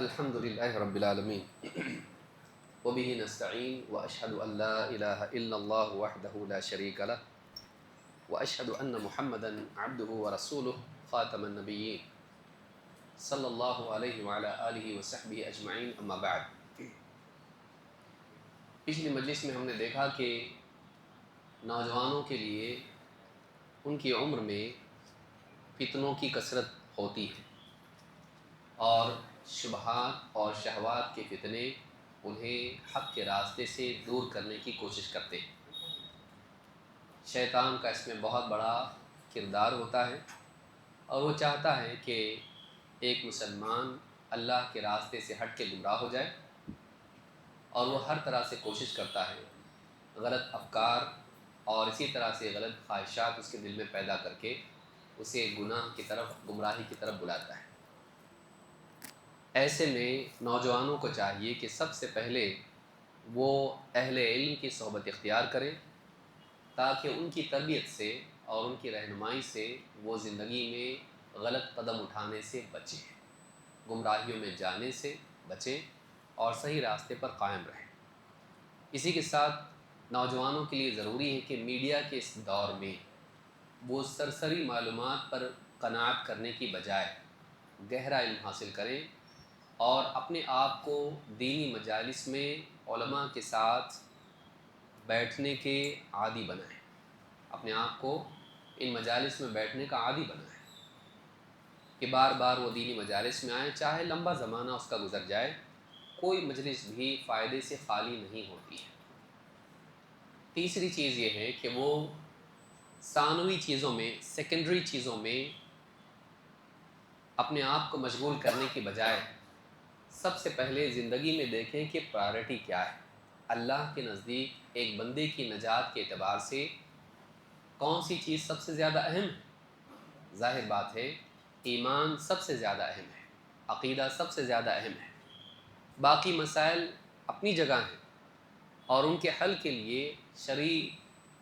الحمد لله رب العالمين وبه نستعين وأشهد أن لا إله إلا الله وحده لا شريك له وأشهد أن محمدا عبده ورسوله خاتم النبيين صلی اللہ علیہ وعلى آلہ وصحبہ اجمعین اما بعد۔ پچھلی مجلس میں ہم نے دیکھا کہ نوجوانوں کے لیے ان کی عمر میں فتنوں کی کثرت ہوتی ہے اور شبہات اور شہوات کے فتنے انہیں حق کے راستے سے دور کرنے کی کوشش کرتے ہیں۔ شیطان کا اس میں بہت بڑا کردار ہوتا ہے اور وہ چاہتا ہے کہ ایک مسلمان اللہ کے راستے سے ہٹ کے گمراہ ہو جائے، اور وہ ہر طرح سے کوشش کرتا ہے غلط افکار اور اسی طرح سے غلط خواہشات اس کے دل میں پیدا کر کے اسے گناہ کی طرف، گمراہی کی طرف بلاتا ہے۔ ایسے میں نوجوانوں کو چاہیے کہ سب سے پہلے وہ اہل علم کی صحبت اختیار کریں تاکہ ان کی تربیت سے اور ان کی رہنمائی سے وہ زندگی میں غلط قدم اٹھانے سے بچیں، گمراہیوں میں جانے سے بچیں اور صحیح راستے پر قائم رہیں۔ اسی کے ساتھ نوجوانوں کے لیے ضروری ہے کہ میڈیا کے اس دور میں وہ سرسری معلومات پر قناعت کرنے کی بجائے گہرا علم حاصل کریں اور اپنے آپ کو دینی مجالس میں علماء کے ساتھ بیٹھنے کے عادی بنائیں، اپنے آپ کو ان مجالس میں بیٹھنے کا عادی بنائیں کہ بار بار وہ دینی مجالس میں آئیں، چاہے لمبا زمانہ اس کا گزر جائے، کوئی مجلس بھی فائدے سے خالی نہیں ہوتی ہے۔ تیسری چیز یہ ہے کہ وہ ثانوی چیزوں میں، سیکنڈری چیزوں میں اپنے آپ کو مشغول کرنے کی بجائے سب سے پہلے زندگی میں دیکھیں کہ پرائرٹی کیا ہے۔ اللہ کے نزدیک ایک بندے کی نجات کے اعتبار سے کون سی چیز سب سے زیادہ اہم ہے؟ ظاہر بات ہے ایمان سب سے زیادہ اہم ہے، عقیدہ سب سے زیادہ اہم ہے، باقی مسائل اپنی جگہ ہیں اور ان کے حل کے لیے شرعی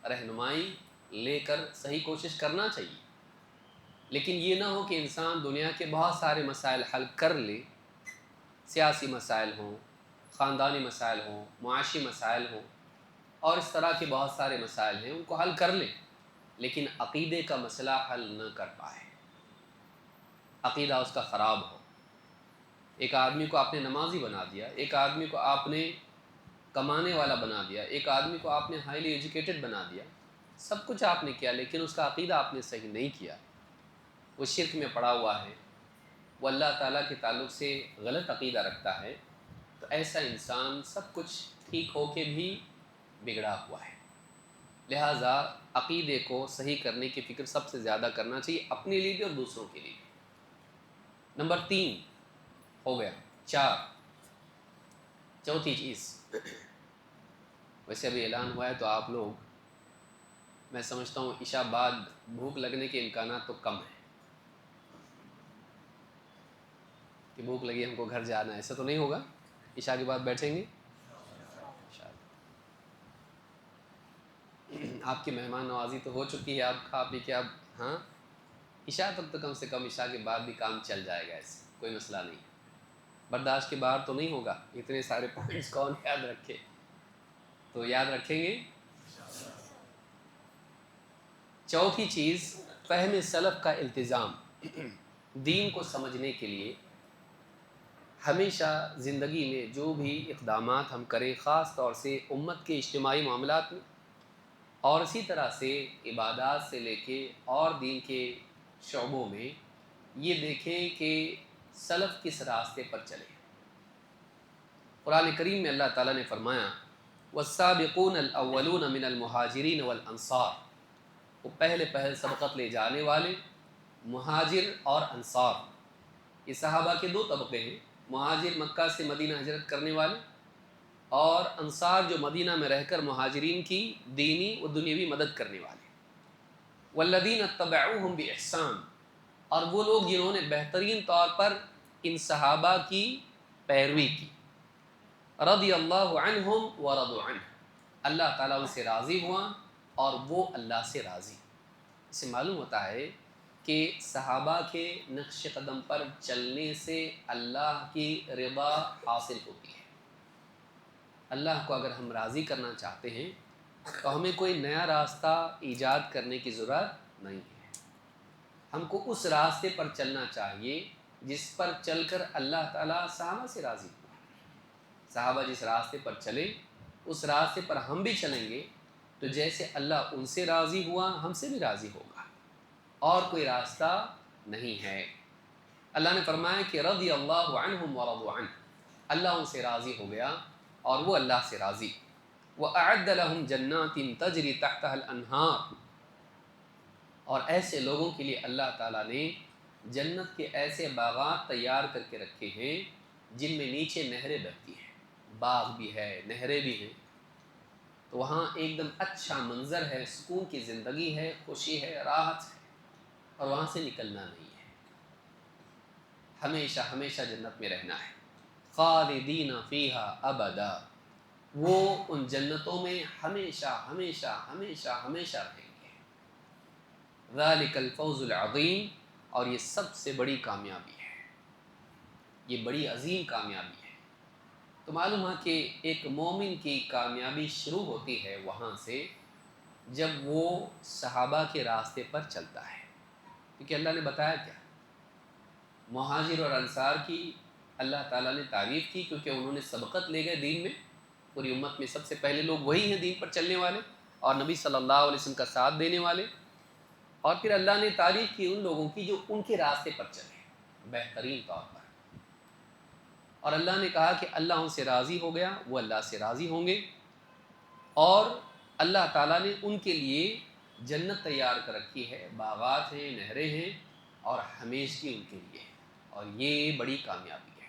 رہنمائی لے کر صحیح کوشش کرنا چاہیے، لیکن یہ نہ ہو کہ انسان دنیا کے بہت سارے مسائل حل کر لے، سیاسی مسائل ہوں، خاندانی مسائل ہوں، معاشی مسائل ہوں اور اس طرح کے بہت سارے مسائل ہیں، ان کو حل کر لے لیکن عقیدے کا مسئلہ حل نہ کر پائے، عقیدہ اس کا خراب ہو۔ ایک آدمی کو آپ نے نمازی بنا دیا، ایک آدمی کو آپ نے کمانے والا بنا دیا، ایک آدمی کو آپ نے ہائیلی ایجوکیٹڈ بنا دیا، سب کچھ آپ نے کیا لیکن اس کا عقیدہ آپ نے صحیح نہیں کیا، وہ شرک میں پڑا ہوا ہے، وہ اللہ تعالیٰ کے تعلق سے غلط عقیدہ رکھتا ہے، تو ایسا انسان سب کچھ ٹھیک ہو کے بھی بگڑا ہوا ہے۔ لہٰذا عقیدے کو صحیح کرنے کی فکر سب سے زیادہ کرنا چاہیے، اپنے لیے بھی اور دوسروں کے لیے بھی۔ نمبر 3 ہو گیا۔ چوتھی چیز، ویسے ابھی اعلان ہوا ہے تو آپ لوگ، میں سمجھتا ہوں عشاء بعد بھوک لگنے کے امکانات تو کم ہیں کہ بھوک لگی ہم کو گھر جانا ہے، ایسا تو نہیں ہوگا؟ عشاء کے بعد بیٹھیں گے آپ کی مہمان نوازی تو ہو چکی ہے، آپ کھا پی کے اب ہاں عشاء تک تو کم سے کم عشاء کے بعد بھی کام چل جائے گا، ایسے کوئی مسئلہ نہیں، برداشت کے باہر تو نہیں ہوگا۔ اتنے سارے پوائنٹس کون یاد رکھے، تو یاد رکھیں گے۔ چوتھی چیز، فہم سلف کا التزام۔ دین کو سمجھنے کے لیے ہمیشہ زندگی میں جو بھی اقدامات ہم کریں، خاص طور سے امت کے اجتماعی معاملات میں اور اسی طرح سے عبادات سے لے کے اور دین کے شعبوں میں، یہ دیکھیں کہ سلف کس راستے پر چلے۔ قرآن کریم میں اللہ تعالیٰ نے فرمایا والسابقون الاولون من المہاجرین والانصار، وہ پہل سبقت لے جانے والے مہاجر اور انصار، یہ صحابہ کے دو طبقے ہیں، مہاجر مکہ سے مدینہ ہجرت کرنے والے اور انصار جو مدینہ میں رہ کر مہاجرین کی دینی و دنیوی مدد کرنے والے۔ والذین اتبعوہم بإحسان، اور وہ لوگ جنہوں نے بہترین طور پر ان صحابہ کی پیروی کی۔ رضی اللہ عنہم ورضوا عنہ، اللہ تعالیٰ ان سے راضی ہوا اور وہ اللہ سے راضی۔ اس سے معلوم ہوتا ہے کہ صحابہ کے نقش قدم پر چلنے سے اللہ کی رضا حاصل ہوتی ہے۔ اللہ کو اگر ہم راضی کرنا چاہتے ہیں تو ہمیں کوئی نیا راستہ ایجاد کرنے کی ضرورت نہیں ہے، ہم کو اس راستے پر چلنا چاہیے جس پر چل کر اللہ تعالیٰ صحابہ سے راضی ہوا۔ صحابہ جس راستے پر چلے اس راستے پر ہم بھی چلیں گے تو جیسے اللہ ان سے راضی ہوا ہم سے بھی راضی ہوگا، اور کوئی راستہ نہیں ہے۔ اللہ نے فرمایا کہ رضی اللہ عنہم ورضوا عنہ، اللہ ان سے راضی ہو گیا اور وہ اللہ سے راضی۔ وَأَعَدَّ لَهُمْ جَنَّاتٍ تَجْرِي تَحْتَهَا الْأَنْهَارُ، اور ایسے لوگوں کے لیے اللہ تعالیٰ نے جنت کے ایسے باغات تیار کر کے رکھے ہیں جن میں نیچے نہریں بہتی ہیں، باغ بھی ہے نہریں بھی ہیں، تو وہاں ایک دم اچھا منظر ہے، سکون کی زندگی ہے، خوشی ہے، راحت ہے، اور وہاں سے نکلنا نہیں ہے، ہمیشہ ہمیشہ جنت میں رہنا ہے۔ خالدین فیہا ابدا، وہ ان جنتوں میں ہمیشہ ہمیشہ ہمیشہ ہمیشہ رہیں گے۔ ذالک الفوز العظیم، اور یہ سب سے بڑی کامیابی ہے، یہ بڑی عظیم کامیابی ہے۔ تو معلوم ہے کہ ایک مومن کی کامیابی شروع ہوتی ہے وہاں سے جب وہ صحابہ کے راستے پر چلتا ہے، کیونکہ اللہ نے بتایا کیا، مہاجر اور انصار کی اللہ تعالیٰ نے تعریف کی کیونکہ انہوں نے سبقت لے گئے دین میں، پوری امت میں سب سے پہلے لوگ وہی ہیں دین پر چلنے والے اور نبی صلی اللہ علیہ وسلم کا ساتھ دینے والے، اور پھر اللہ نے تعریف کی ان لوگوں کی جو ان کے راستے پر چلے بہترین طور پر، اور اللہ نے کہا کہ اللہ ان سے راضی ہو گیا، وہ اللہ سے راضی ہوں گے، اور اللہ تعالیٰ نے ان کے لیے جنت تیار کر رکھی ہے، باغات ہیں، نہریں ہیں، اور ہمیشگی ان کے لیے ہے، اور یہ بڑی کامیابی ہے۔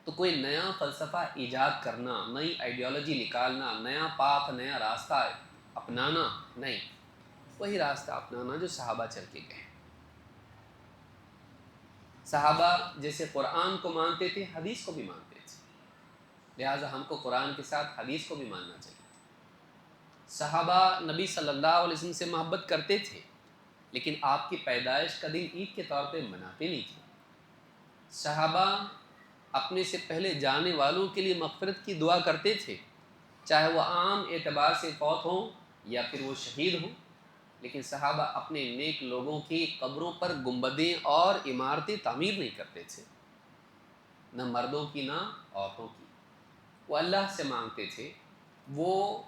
تو کوئی نیا فلسفہ ایجاد کرنا، نئی آئیڈیالوجی نکالنا، نیا پاتھ، نیا راستہ اپنانا نہیں، وہی راستہ اپنانا جو صحابہ چل کے گئے۔ صحابہ جیسے قرآن کو مانتے تھے حدیث کو بھی مانتے تھے، لہٰذا ہم کو قرآن کے ساتھ حدیث کو بھی ماننا چاہیے۔ صحابہ نبی صلی اللہ علیہ وسلم سے محبت کرتے تھے لیکن آپ کی پیدائش کا دن عید کے طور پہ مناتے نہیں تھے۔ صحابہ اپنے سے پہلے جانے والوں کے لیے مغفرت کی دعا کرتے تھے، چاہے وہ عام اعتبار سے فوت ہوں یا پھر وہ شہید ہوں، لیکن صحابہ اپنے نیک لوگوں کی قبروں پر گنبدیں اور عمارتیں تعمیر نہیں کرتے تھے، نہ مردوں کی نہ عورتوں کی، وہ اللہ سے مانگتے تھے، وہ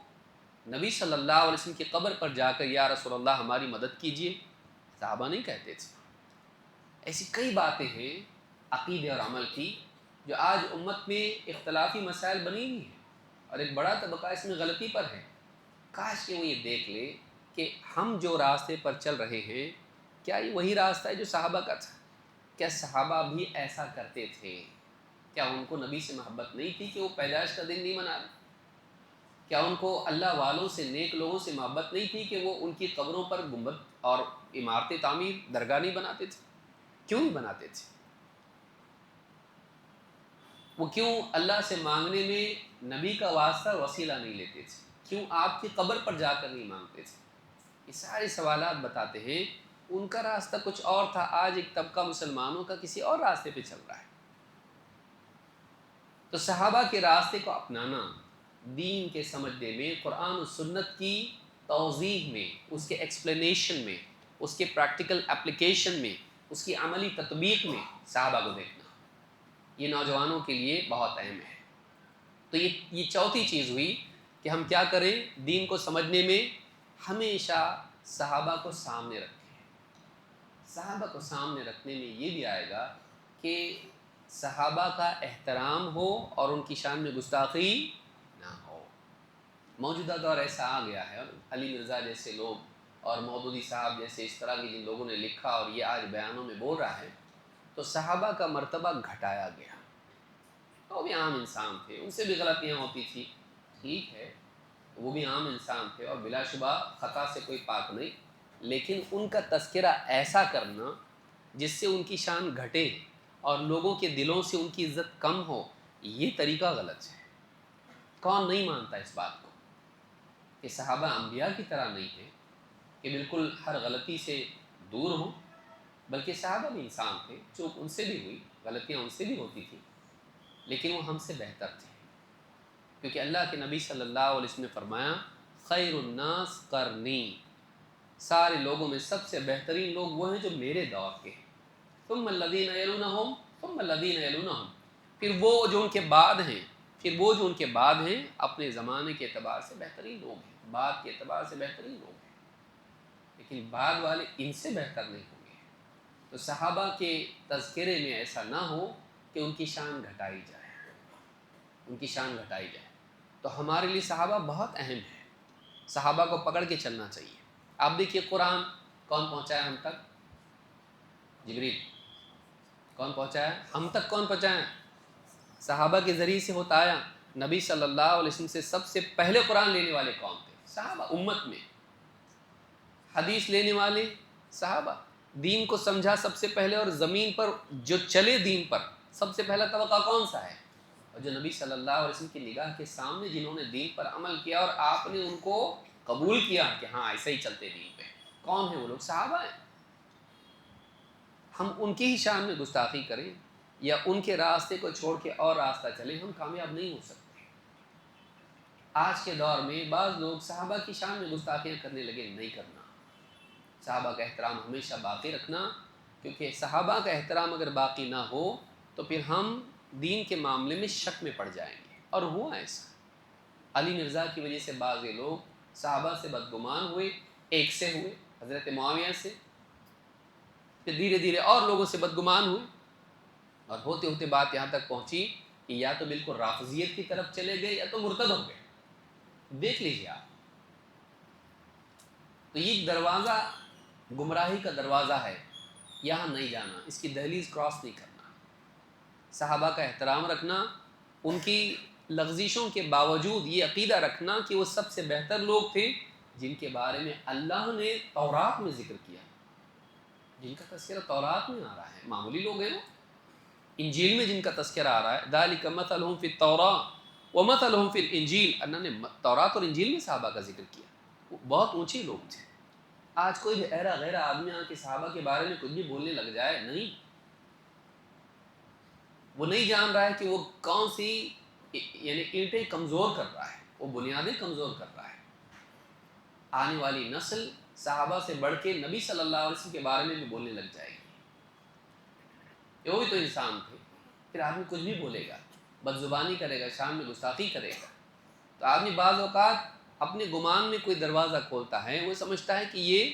نبی صلی اللہ علیہ وسلم کی قبر پر جا کر یا رسول اللہ ہماری مدد کیجیے صحابہ نہیں کہتے تھے۔ ایسی کئی باتیں ہیں عقیدے اور عمل کی جو آج امت میں اختلافی مسائل بنی ہوئی ہیں، اور ایک بڑا طبقہ اس میں غلطی پر ہے۔ کاش کہ وہ یہ دیکھ لے کہ ہم جو راستے پر چل رہے ہیں کیا یہ وہی راستہ ہے جو صحابہ کا تھا؟ کیا صحابہ بھی ایسا کرتے تھے؟ کیا ان کو نبی سے محبت نہیں تھی کہ وہ پیدائش کا دن نہیں منا رہے؟ کیا ان کو اللہ والوں سے، نیک لوگوں سے محبت نہیں تھی کہ وہ ان کی قبروں پر گنبد اور عمارتیں تعمیر، درگاہ نہیں بناتے تھے؟ کیوں نہیں بناتے تھے؟ وہ کیوں اللہ سے مانگنے میں نبی کا واسطہ وسیلہ نہیں لیتے تھے؟ کیوں آپ کی قبر پر جا کر نہیں مانگتے تھے؟ یہ سارے سوالات بتاتے ہیں ان کا راستہ کچھ اور تھا، آج ایک طبقہ مسلمانوں کا کسی اور راستے پہ چل رہا ہے۔ تو صحابہ کے راستے کو اپنانا دین کے سمجھنے میں، قرآن و سنت کی توضیح میں، اس کے ایکسپلینیشن میں، اس کے پریکٹیکل اپلیکیشن میں، اس کی عملی تطبیق میں صحابہ کو دیکھنا، یہ نوجوانوں کے لیے بہت اہم ہے۔ تو یہ چوتھی چیز ہوئی کہ ہم کیا کریں دین کو سمجھنے میں، ہمیشہ صحابہ کو سامنے رکھیں۔ صحابہ کو سامنے رکھنے میں یہ بھی آئے گا کہ صحابہ کا احترام ہو اور ان کی شان میں گستاخی نہ ہو۔ موجودہ دور ایسا آ گیا ہے، علی مرزا جیسے لوگ اور مودودی صاحب جیسے اس طرح کی جن لوگوں نے لکھا اور یہ آج بیانوں میں بول رہا ہے، تو صحابہ کا مرتبہ گھٹایا گیا۔ وہ بھی عام انسان تھے، ان سے بھی غلطیاں ہوتی تھی، ٹھیک ہے، وہ بھی عام انسان تھے اور بلا شبہ خطا سے کوئی پاک نہیں، لیکن ان کا تذکرہ ایسا کرنا جس سے ان کی شان گھٹے اور لوگوں کے دلوں سے ان کی عزت کم ہو، یہ طریقہ غلط ہے۔ کون نہیں مانتا اس بات کو کہ صحابہ انبیاء کی طرح نہیں ہیں کہ بالکل ہر غلطی سے دور ہوں، بلکہ صحابہ بھی انسان تھے، چوک ان سے بھی ہوئی، غلطیاں ان سے بھی ہوتی تھیں، لیکن وہ ہم سے بہتر تھے، کیونکہ اللہ کے نبی صلی اللہ علیہ وسلم نے فرمایا خیر الناس قرنی، سارے لوگوں میں سب سے بہترین لوگ وہ ہیں جو میرے دور کے ہیں، ثم الذین یلونہم ثم الذین یلونہم، پھر وہ جو ان کے بعد ہیں، پھر وہ جو ان کے بعد ہیں، اپنے زمانے کے اعتبار سے بہترین لوگ ہیں، بعد کے اعتبار سے بہترین لوگ ہیں، لیکن بعد والے ان سے بہتر نہیں ہوں گے۔ تو صحابہ کے تذکرے میں ایسا نہ ہو کہ ان کی شان گھٹائی جائے، ان کی شان گھٹائی جائے۔ تو ہمارے لیے صحابہ بہت اہم ہے، صحابہ کو پکڑ کے چلنا چاہیے۔ آپ دیکھیے قرآن کون پہنچایا ہم تک؟ جبریل۔ کون پہنچایا ہم تک؟ کون پہنچایا؟ صحابہ کے ذریعے سے ہوتا آیا۔ نبی صلی اللہ علیہ وسلم سے سب سے پہلے قرآن لینے والے کون تھے؟ صحابہ۔ امت میں حدیث لینے والے صحابہ، دین کو سمجھا سب سے پہلے، اور زمین پر جو چلے دین پر سب سے پہلا طبقہ کون سا ہے؟ اور جو نبی صلی اللہ علیہ وسلم کی نگاہ کے سامنے جنہوں نے دین پر عمل کیا اور آپ نے ان کو قبول کیا کہ ہاں ایسے ہی چلتے دین پہ، کون ہیں وہ لوگ؟ صحابہ ہیں۔ ہم ان کی ہی شان میں گستاخی کریں یا ان کے راستے کو چھوڑ کے اور راستہ چلیں، ہم کامیاب نہیں ہو سکتے۔ آج کے دور میں بعض لوگ صحابہ کی شان میں گستاخیاں کرنے لگے، نہیں کرنا۔ صحابہ کا احترام ہمیشہ باقی رکھنا، کیونکہ صحابہ کا احترام اگر باقی نہ ہو تو پھر ہم دین کے معاملے میں شک میں پڑ جائیں گے، اور ہوا ایسا۔ علی مرزا کی وجہ سے بعض لوگ صحابہ سے بدگمان ہوئے، ایک سے ہوئے حضرت معاویہ سے، پھر دھیرے دھیرے اور لوگوں سے بدگمان ہوئے، اور ہوتے ہوتے بات یہاں تک پہنچی کہ یا تو بالکل رافضیت کی طرف چلے گئے یا تو مرتد ہو گئے۔ دیکھ لیجیے آپ، تو یہ دروازہ گمراہی کا دروازہ ہے، یہاں نہیں جانا، اس کی دہلیز کراس نہیں کرنا۔ صحابہ کا احترام رکھنا، ان کی لغزشوں کے باوجود یہ عقیدہ رکھنا کہ وہ سب سے بہتر لوگ تھے، جن کے بارے میں اللہ نے تورات میں ذکر کیا، جن کا تذکرہ تورات میں آ رہا ہے، معمولی لوگ ہیں وہ۔ انجیل میں جن کا تذکرہ آ رہا ہے، ذالک مثلہم فی التوراۃ ومثلہم فی الانجیل، اللہ نے تورات اور انجیل میں صحابہ کا ذکر کیا، وہ بہت اونچے لوگ تھے۔ آج کوئی بھی ایرا غیرہ آدمی آ کے صحابہ کے بارے میں کچھ بھی بولنے لگ جائے، نہیں، وہ نہیں جان رہا ہے کہ وہ کون سی یعنی اینٹیں کمزور کر رہا ہے، وہ بنیادیں کمزور کر رہا ہے۔ آنے والی نسل صحابہ سے بڑھ کے نبی صلی اللہ علیہ وسلم کے بارے میں بھی بولنے لگ جائے گی، وہ بھی تو انسان تھے۔ پھر آدمی کچھ بھی بولے گا، بد زبانی کرے گا، شان میں گستاخی کرے گا، تو آدمی بعض اوقات اپنے گمان میں کوئی دروازہ کھولتا ہے، وہ سمجھتا ہے کہ یہ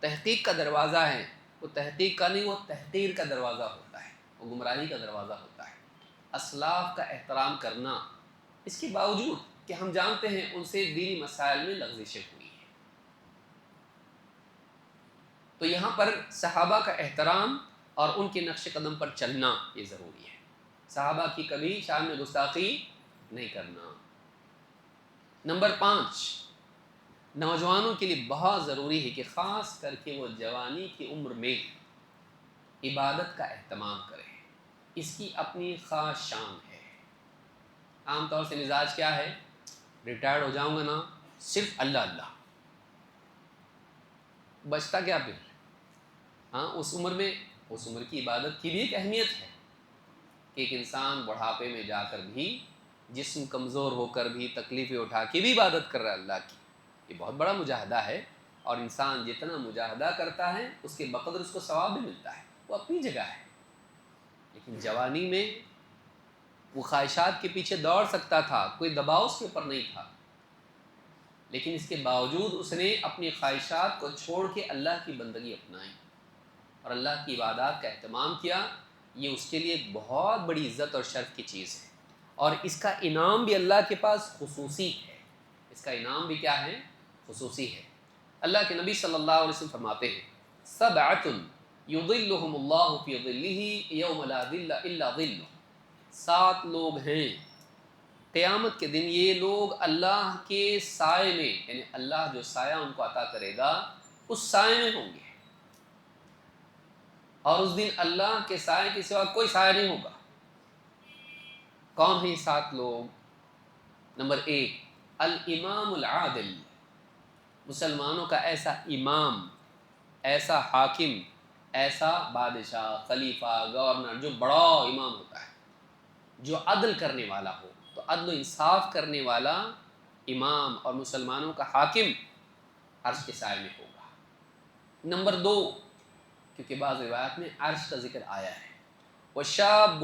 تحقیق کا دروازہ ہے، وہ تحقیق کا نہیں، وہ تحقیر کا دروازہ ہوتا ہے، وہ گمراہی کا دروازہ ہوتا ہے۔ اسلاف کا احترام کرنا، اس کے باوجود کہ ہم جانتے ہیں ان سے دینی مسائل میں لغزشیں ہوئی ہیں، تو یہاں پر صحابہ کا احترام اور ان کے نقش قدم پر چلنا یہ ضروری ہے۔ صحابہ کی کبھی شان میں گستاخی نہیں کرنا۔ نمبر 5، نوجوانوں کے لیے بہت ضروری ہے کہ خاص کر کے وہ جوانی کی عمر میں عبادت کا اہتمام کریں، اس کی اپنی خاص شان ہے۔ عام طور سے مزاج کیا ہے؟ ریٹائرڈ ہو جاؤں گا نا، صرف اللہ اللہ، بچتا کیا پھر؟ ہاں، اس عمر کی عبادت کی بھی ایک اہمیت ہے کہ ایک انسان بڑھاپے میں جا کر بھی، جسم کمزور ہو کر بھی، تکلیفیں اٹھا کے بھی عبادت کر رہا ہے اللہ کی، یہ بہت بڑا مجاہدہ ہے، اور انسان جتنا مجاہدہ کرتا ہے اس کے بقدر اس کو ثواب بھی ملتا ہے، وہ اپنی جگہ ہے۔ لیکن جوانی میں وہ خواہشات کے پیچھے دوڑ سکتا تھا، کوئی دباؤ اس کے اوپر نہیں تھا، لیکن اس کے باوجود اس نے اپنی خواہشات کو چھوڑ کے اللہ کی بندگی اپنائی اور اللہ کی عبادات کا اہتمام کیا۔ یہ اس کے لیے ایک بہت بڑی عزت اور شرف کی چیز ہے، اور اس کا انعام بھی اللہ کے پاس خصوصی ہے، اس کا انعام بھی کیا ہے؟ خصوصی ہے۔ اللہ کے نبی صلی اللہ علیہ وسلم فرماتے ہیں سبعۃ یظلھم اللہ فی ظلہ یوم لا ظل الا ظلہ، 7 لوگ ہیں قیامت کے دن، یہ لوگ اللہ کے سائے میں، یعنی اللہ جو سایہ ان کو عطا کرے گا اس سائے میں ہوں گے، اور اس دن اللہ کے سائے کے سوا کوئی سایہ نہیں ہوگا۔ کون ہیں یہ 7 لوگ؟ نمبر 1، الامام العادل، مسلمانوں کا ایسا امام ایسا حاکم، ایسا بادشاہ، خلیفہ، گورنر جو بڑا امام ہوتا ہے، جو عدل کرنے والا ہو، تو عدل و انصاف کرنے والا امام اور مسلمانوں کا حاکم عرش کے سائے میں ہوگا۔ نمبر 2، کیونکہ بعض روایات میں عرش کا ذکر آیا ہے، وَشَابٌ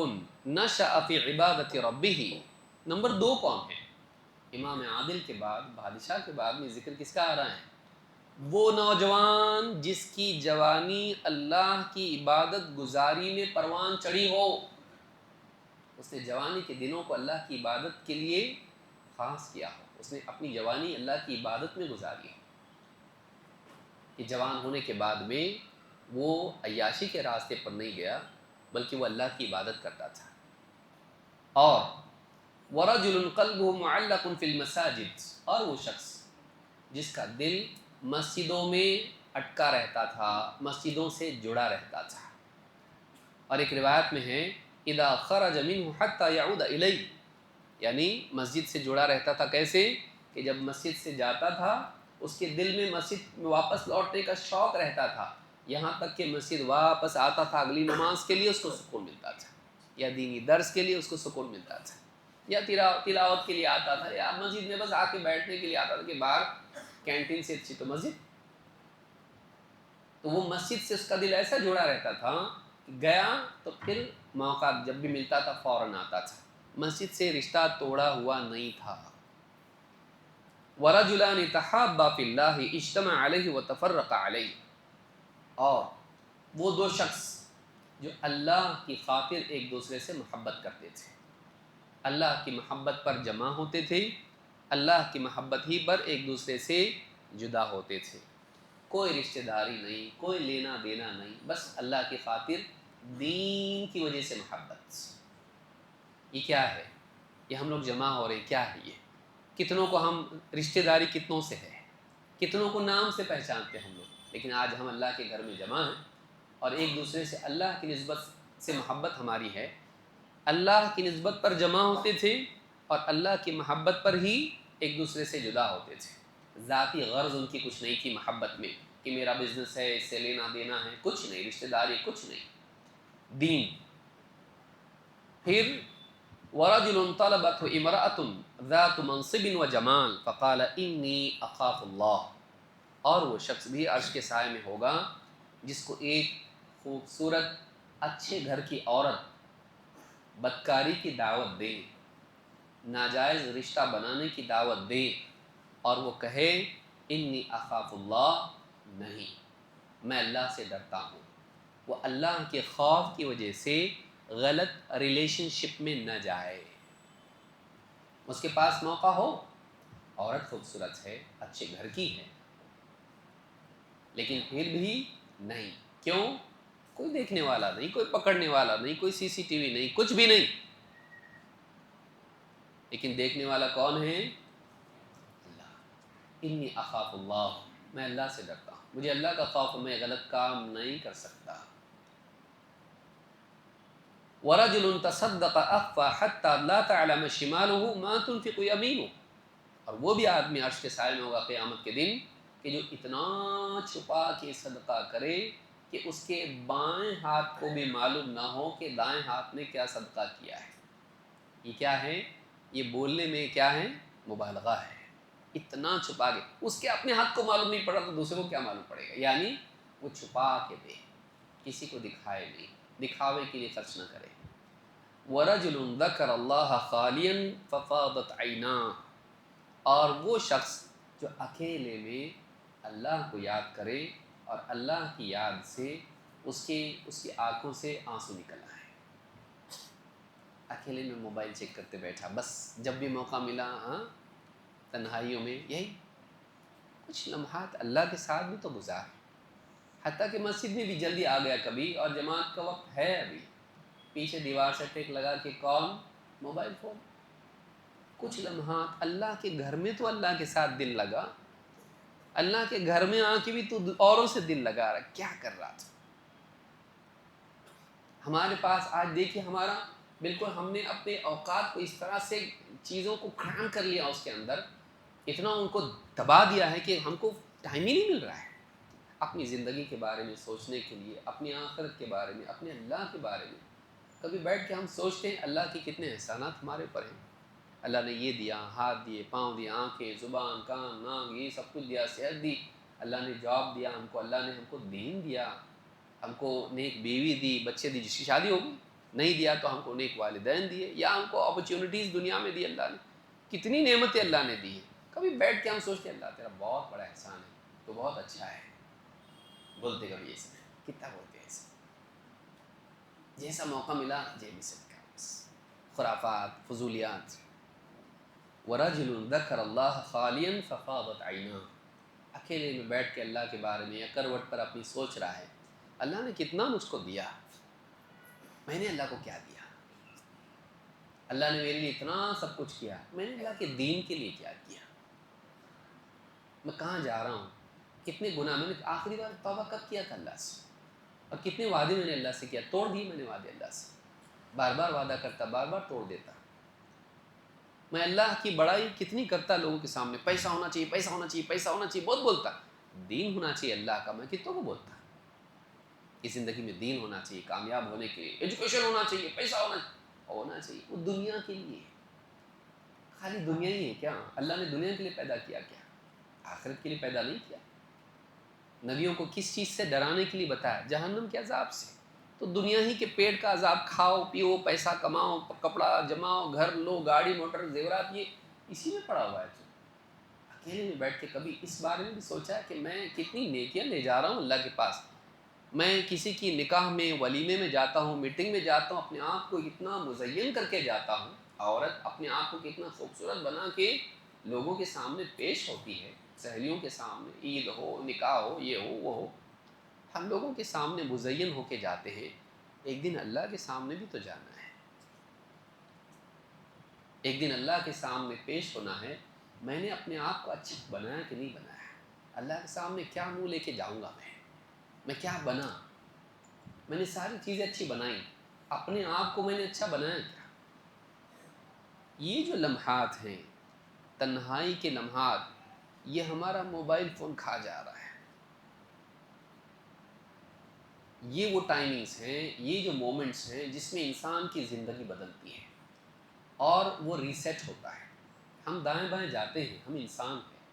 نَشَأَ فِي عِبَادَةِ رَبِّهِ۔ نمبر 2 کون ہے؟ امام عادل کے بعد، بادشاہ کے بعد میں ذکر کس کا آ رہا ہے؟ وہ نوجوان جس کی جوانی اللہ کی عبادت گزاری میں پروان چڑھی ہو، اس نے جوانی کے دنوں کو اللہ کی عبادت کے لیے خاص کیا ہو، اس نے اپنی جوانی اللہ کی عبادت میں گزاری ہو، کہ جوان ہونے کے بعد میں وہ عیاشی کے راستے پر نہیں گیا بلکہ وہ اللہ کی عبادت کرتا تھا۔ اور وَرَجُلٌ قَلْبُهُ مُعَلَّقٌ فِي الْمَسَاجِدِ، اور وہ شخص جس کا دل مسجدوں میں اٹکا رہتا تھا، مسجدوں سے جڑا رہتا تھا۔ اور ایک روایت میں ہے اذا خرج منه حتى يعود الیہ، یعنی مسجد سے جڑا رہتا تھا کیسے کہ جب مسجد سے جاتا تھا اس کے دل میں مسجد میں واپس لوٹنے کا شوق رہتا تھا، یہاں تک کہ مسجد واپس آتا تھا اگلی نماز کے لیے اس کو سکون ملتا تھا، یا دینی درس کے لیے اس کو سکون ملتا تھا، یا تلاوت کے لیے آتا تھا، یا مسجد میں بس آ کے بیٹھنے کے لیے آتا تھا کہ باہر کینٹین سے اچھی تو مسجد۔ تو وہ مسجد سے اس کا دل ایسا جڑا رہتا تھا کہ گیا تو پھر موقع جب بھی ملتا تھا فوراً آتا تھا، مسجد سے رشتہ توڑا ہوا نہیں تھا۔ وَرَجُلَانِ تَحَابَّا فِي اللَّهِ اجْتَمَعَ عَلَيْهِ وَتَفَرَّقَ عَلَيْهِ، اور وہ دو شخص جو اللہ کی خاطر ایک دوسرے سے محبت کرتے تھے، اللہ کی محبت پر جمع ہوتے تھے، اللہ کی محبت ہی پر ایک دوسرے سے جدا ہوتے تھے، کوئی رشتہ داری نہیں، کوئی لینا دینا نہیں، بس اللہ کی خاطر دین کی وجہ سے محبت۔ یہ کیا ہے؟ یہ ہم لوگ جمع ہو رہے ہیں، کیا ہے یہ؟ کتنوں کو ہم رشتہ داری کتنوں سے ہے، کتنوں کو نام سے پہچانتے ہیں ہم لوگ، لیکن آج ہم اللہ کے گھر میں جمع ہیں اور ایک دوسرے سے اللہ کی نسبت سے محبت ہماری ہے۔ اللہ کی نسبت پر جمع ہوتے تھے اور اللہ کی محبت پر ہی ایک دوسرے سے جدا ہوتے تھے، ذاتی غرض ان کی کچھ نہیں تھی محبت میں کہ میرا بزنس ہے، اس سے لینا دینا ہے، کچھ نہیں، رشتہ داری کچھ نہیں، دین۔ پھر وَرَجُلٌ طَلَبَتْهُ امْرَأَةٌ ذَاتُ مَنصِبٍ وَجَمَالٍ فَقَالَ إِنِّي أَخَافُ اللَّهَ، اور وہ شخص بھی عرش کے سائے میں ہوگا جس کو ایک خوبصورت اچھے گھر کی عورت بدکاری کی دعوت دے، ناجائز رشتہ بنانے کی دعوت دے اور وہ کہے انی اخاف اللہ، نہیں میں اللہ سے ڈرتا ہوں، وہ اللہ کے خوف کی وجہ سے غلط ریلیشن شپ میں نہ جائے۔ اس کے پاس موقع ہو، عورت خوبصورت ہے، اچھے گھر کی ہے، لیکن پھر بھی نہیں، کیوں؟ کوئی دیکھنے والا نہیں، کوئی پکڑنے والا نہیں، کوئی سی سی ٹی وی نہیں، کچھ بھی نہیں، لیکن دیکھنے والا کون ہے؟ اللہ۔ انی اخاف اللہ، میں اللہ سے ڈرتا ہوں، مجھے اللہ کا خوف، میں غلط کام نہیں کر سکتا۔ وَرَجُلٌ تَصَدَّقَ أَخْفَى حَتَّى لَا تَعْلَمَ شِمَالُهُ مَا تُنْفِقُ يَمِينُهُ، اور وہ بھی آدمی عرش کے سائے میں ہوگا قیامت کے دن کہ جو اتنا چھپا کے صدقہ کرے کہ اس کے بائیں ہاتھ کو بھی معلوم نہ ہو کہ دائیں ہاتھ نے کیا صدقہ کیا ہے۔ یہ کیا ہے؟ یہ بولنے میں کیا ہے؟ مبالغہ ہے، اتنا چھپا کے، اس کے اپنے ہاتھ کو معلوم نہیں پڑا تو دوسرے کو کیا معلوم پڑے گا، یعنی وہ چھپا کے دے، کسی کو دکھائے نہیں، دکھاوے کے لیے خرچ نہ کرے۔ وَرَجُلٌ ذَكَرَ اللَّهَ خَالِيًا فَفَاضَتْ عَيْنَاهُ، اور وہ شخص جو اکیلے میں اللہ کو یاد کرے اور اللہ کی یاد سے اس کی آنکھوں سے آنسو نکل آئے، اکیلے میں موبائل چیک کرتے بیٹھا، بس جب بھی موقع ملا تنہائیوں میں یہی کچھ لمحات اللہ کے ساتھ بھی تو گزار، حتیٰ کہ مسجد میں بھی جلدی آ گیا کبھی اور جماعت کا وقت ہے ابھی، پیچھے دیوار سے ٹیک لگا کہ کون؟ Mobile phone. کچھ لمحات اللہ کے گھر میں تو اللہ کے ساتھ دل لگا، اللہ کے گھر میں آ کے بھی تو اوروں سے دل لگا رہا، کیا کر رہا تھا؟ ہمارے پاس آج دیکھیے ہمارا بالکل، ہم نے اپنے اوقات کو اس طرح سے چیزوں کو کرام کر لیا، اس کے اندر اتنا ان کو دبا دیا ہے کہ ہم کو ٹائم ہی نہیں مل رہا ہے۔ اپنی زندگی کے بارے میں سوچنے کے لیے، اپنی آخرت کے بارے میں، اپنے اللہ کے بارے میں کبھی بیٹھ کے ہم سوچتے ہیں اللہ کے کتنے احسانات ہمارے اوپر ہیں؟ اللہ نے یہ دیا، ہاتھ دیے، پاؤں دیے، آنکھیں، زبان، کان، ناک، یہ سب کچھ دیا، صحت دی، اللہ نے جاب دیا ہم کو، اللہ نے ہم کو دین دیا، ہم کو نیک بیوی دی، بچے دی جس کی شادی ہوگی، نہیں دیا تو ہم کو نیک والدین دیے، یا ہم کو اپرچونیٹیز دنیا میں دی، اللہ نے کتنی نعمتیں اللہ نے دی ہیں۔ کبھی بیٹھ کے ہم سوچتے ہیں اللہ تیرا بہت بڑا احسان ہے، تو بہت اچھا ہے، بولتے کبھی اس میں کتنا بولتے ہیں اس میں، جیسا موقع ملا جیب میں سے نکال، بس خرافات، فضولیات۔ وَرَجُلٌ ذَكَرَ اللَّهَ خَالِيًا فَفَاضَتْ عَيْنَاهُ، اکیلے میں بیٹھ کے اللہ کے بارے میں یا کروٹ پر اپنی سوچ رہا ہے، اللہ نے کتنا مجھ کو دیا، میں نے اللہ کو کیا دیا، اللہ نے میرے لیے اتنا سب کچھ کیا، میں نے اللہ کے دین کے لیے کیا کیا، میں کہاں جا رہا ہوں، کتنے گناہ، میں نے آخری بار توبہ کب کیا تھا اللہ سے، اور کتنے وعدے میں نے اللہ سے کیا، توڑ دیے میں نے وعدے اللہ سے، بار بار وعدہ کرتا، بار بار توڑ دیتا، میں اللہ کی بڑائی کتنی کرتا لوگوں کے سامنے، پیسہ ہونا چاہیے، پیسہ ہونا چاہیے، پیسہ ہونا چاہیے، بہت بولتا، دین ہونا چاہیے اللہ کا، میں کتنوں کو بولتا کہ زندگی میں دین ہونا چاہیے، کامیاب ہونے کے لیے ایجوکیشن ہونا چاہیے، پیسہ ہونا چاہیے، وہ دنیا کے لیے، خالی دنیا ہی ہے کیا؟ اللہ نے دنیا کے لیے پیدا کیا کیا؟ آخرت کے لیے پیدا نہیں کیا؟ نبیوں کو کس چیز سے ڈرانے کے لیے بتایا؟ جہنم کے عذاب سے، تو دنیا ہی کے پیٹ کا عذاب، کھاؤ پیو، پیسہ کماؤ، کپڑا جماؤ، گھر لو، گاڑی موٹر زیورات، یہ اسی میں پڑا ہوا ہے۔ تو اکیلے میں بیٹھ کے کبھی اس بارے میں بھی سوچا ہے کہ میں کتنی نیکیاں لے جا رہا ہوں اللہ کے پاس، میں کسی کی نکاح میں، ولیمے میں جاتا ہوں، میٹنگ میں جاتا ہوں، اپنے آپ کو اتنا مزین کر کے جاتا ہوں، عورت اپنے آپ کو کتنا خوبصورت بنا کے لوگوں کے سامنے پیش ہوتی ہے، سہیلیوں کے سامنے، عید ہو، نکاح ہو، یہ ہو وہ ہو، ہم لوگوں کے سامنے مزین ہو کے جاتے ہیں، ایک دن اللہ کے سامنے بھی تو جانا ہے، ایک دن اللہ کے سامنے پیش ہونا ہے، میں نے اپنے آپ کو اچھا بنایا کہ نہیں بنایا، اللہ کے سامنے کیا منہ لے کے جاؤں گا، میں کیا بنا، میں نے ساری چیزیں اچھی بنائیں، اپنے آپ کو میں نے اچھا بنایا کیا؟ یہ جو لمحات ہیں، تنہائی کے لمحات، یہ ہمارا موبائل فون کھا جا رہا ہے، یہ وہ ٹائمنگز ہیں، یہ جو مومنٹس ہیں جس میں انسان کی زندگی بدلتی ہے اور وہ ریسیٹ ہوتا ہے۔ ہم دائیں بائیں جاتے ہیں، ہم انسان ہیں،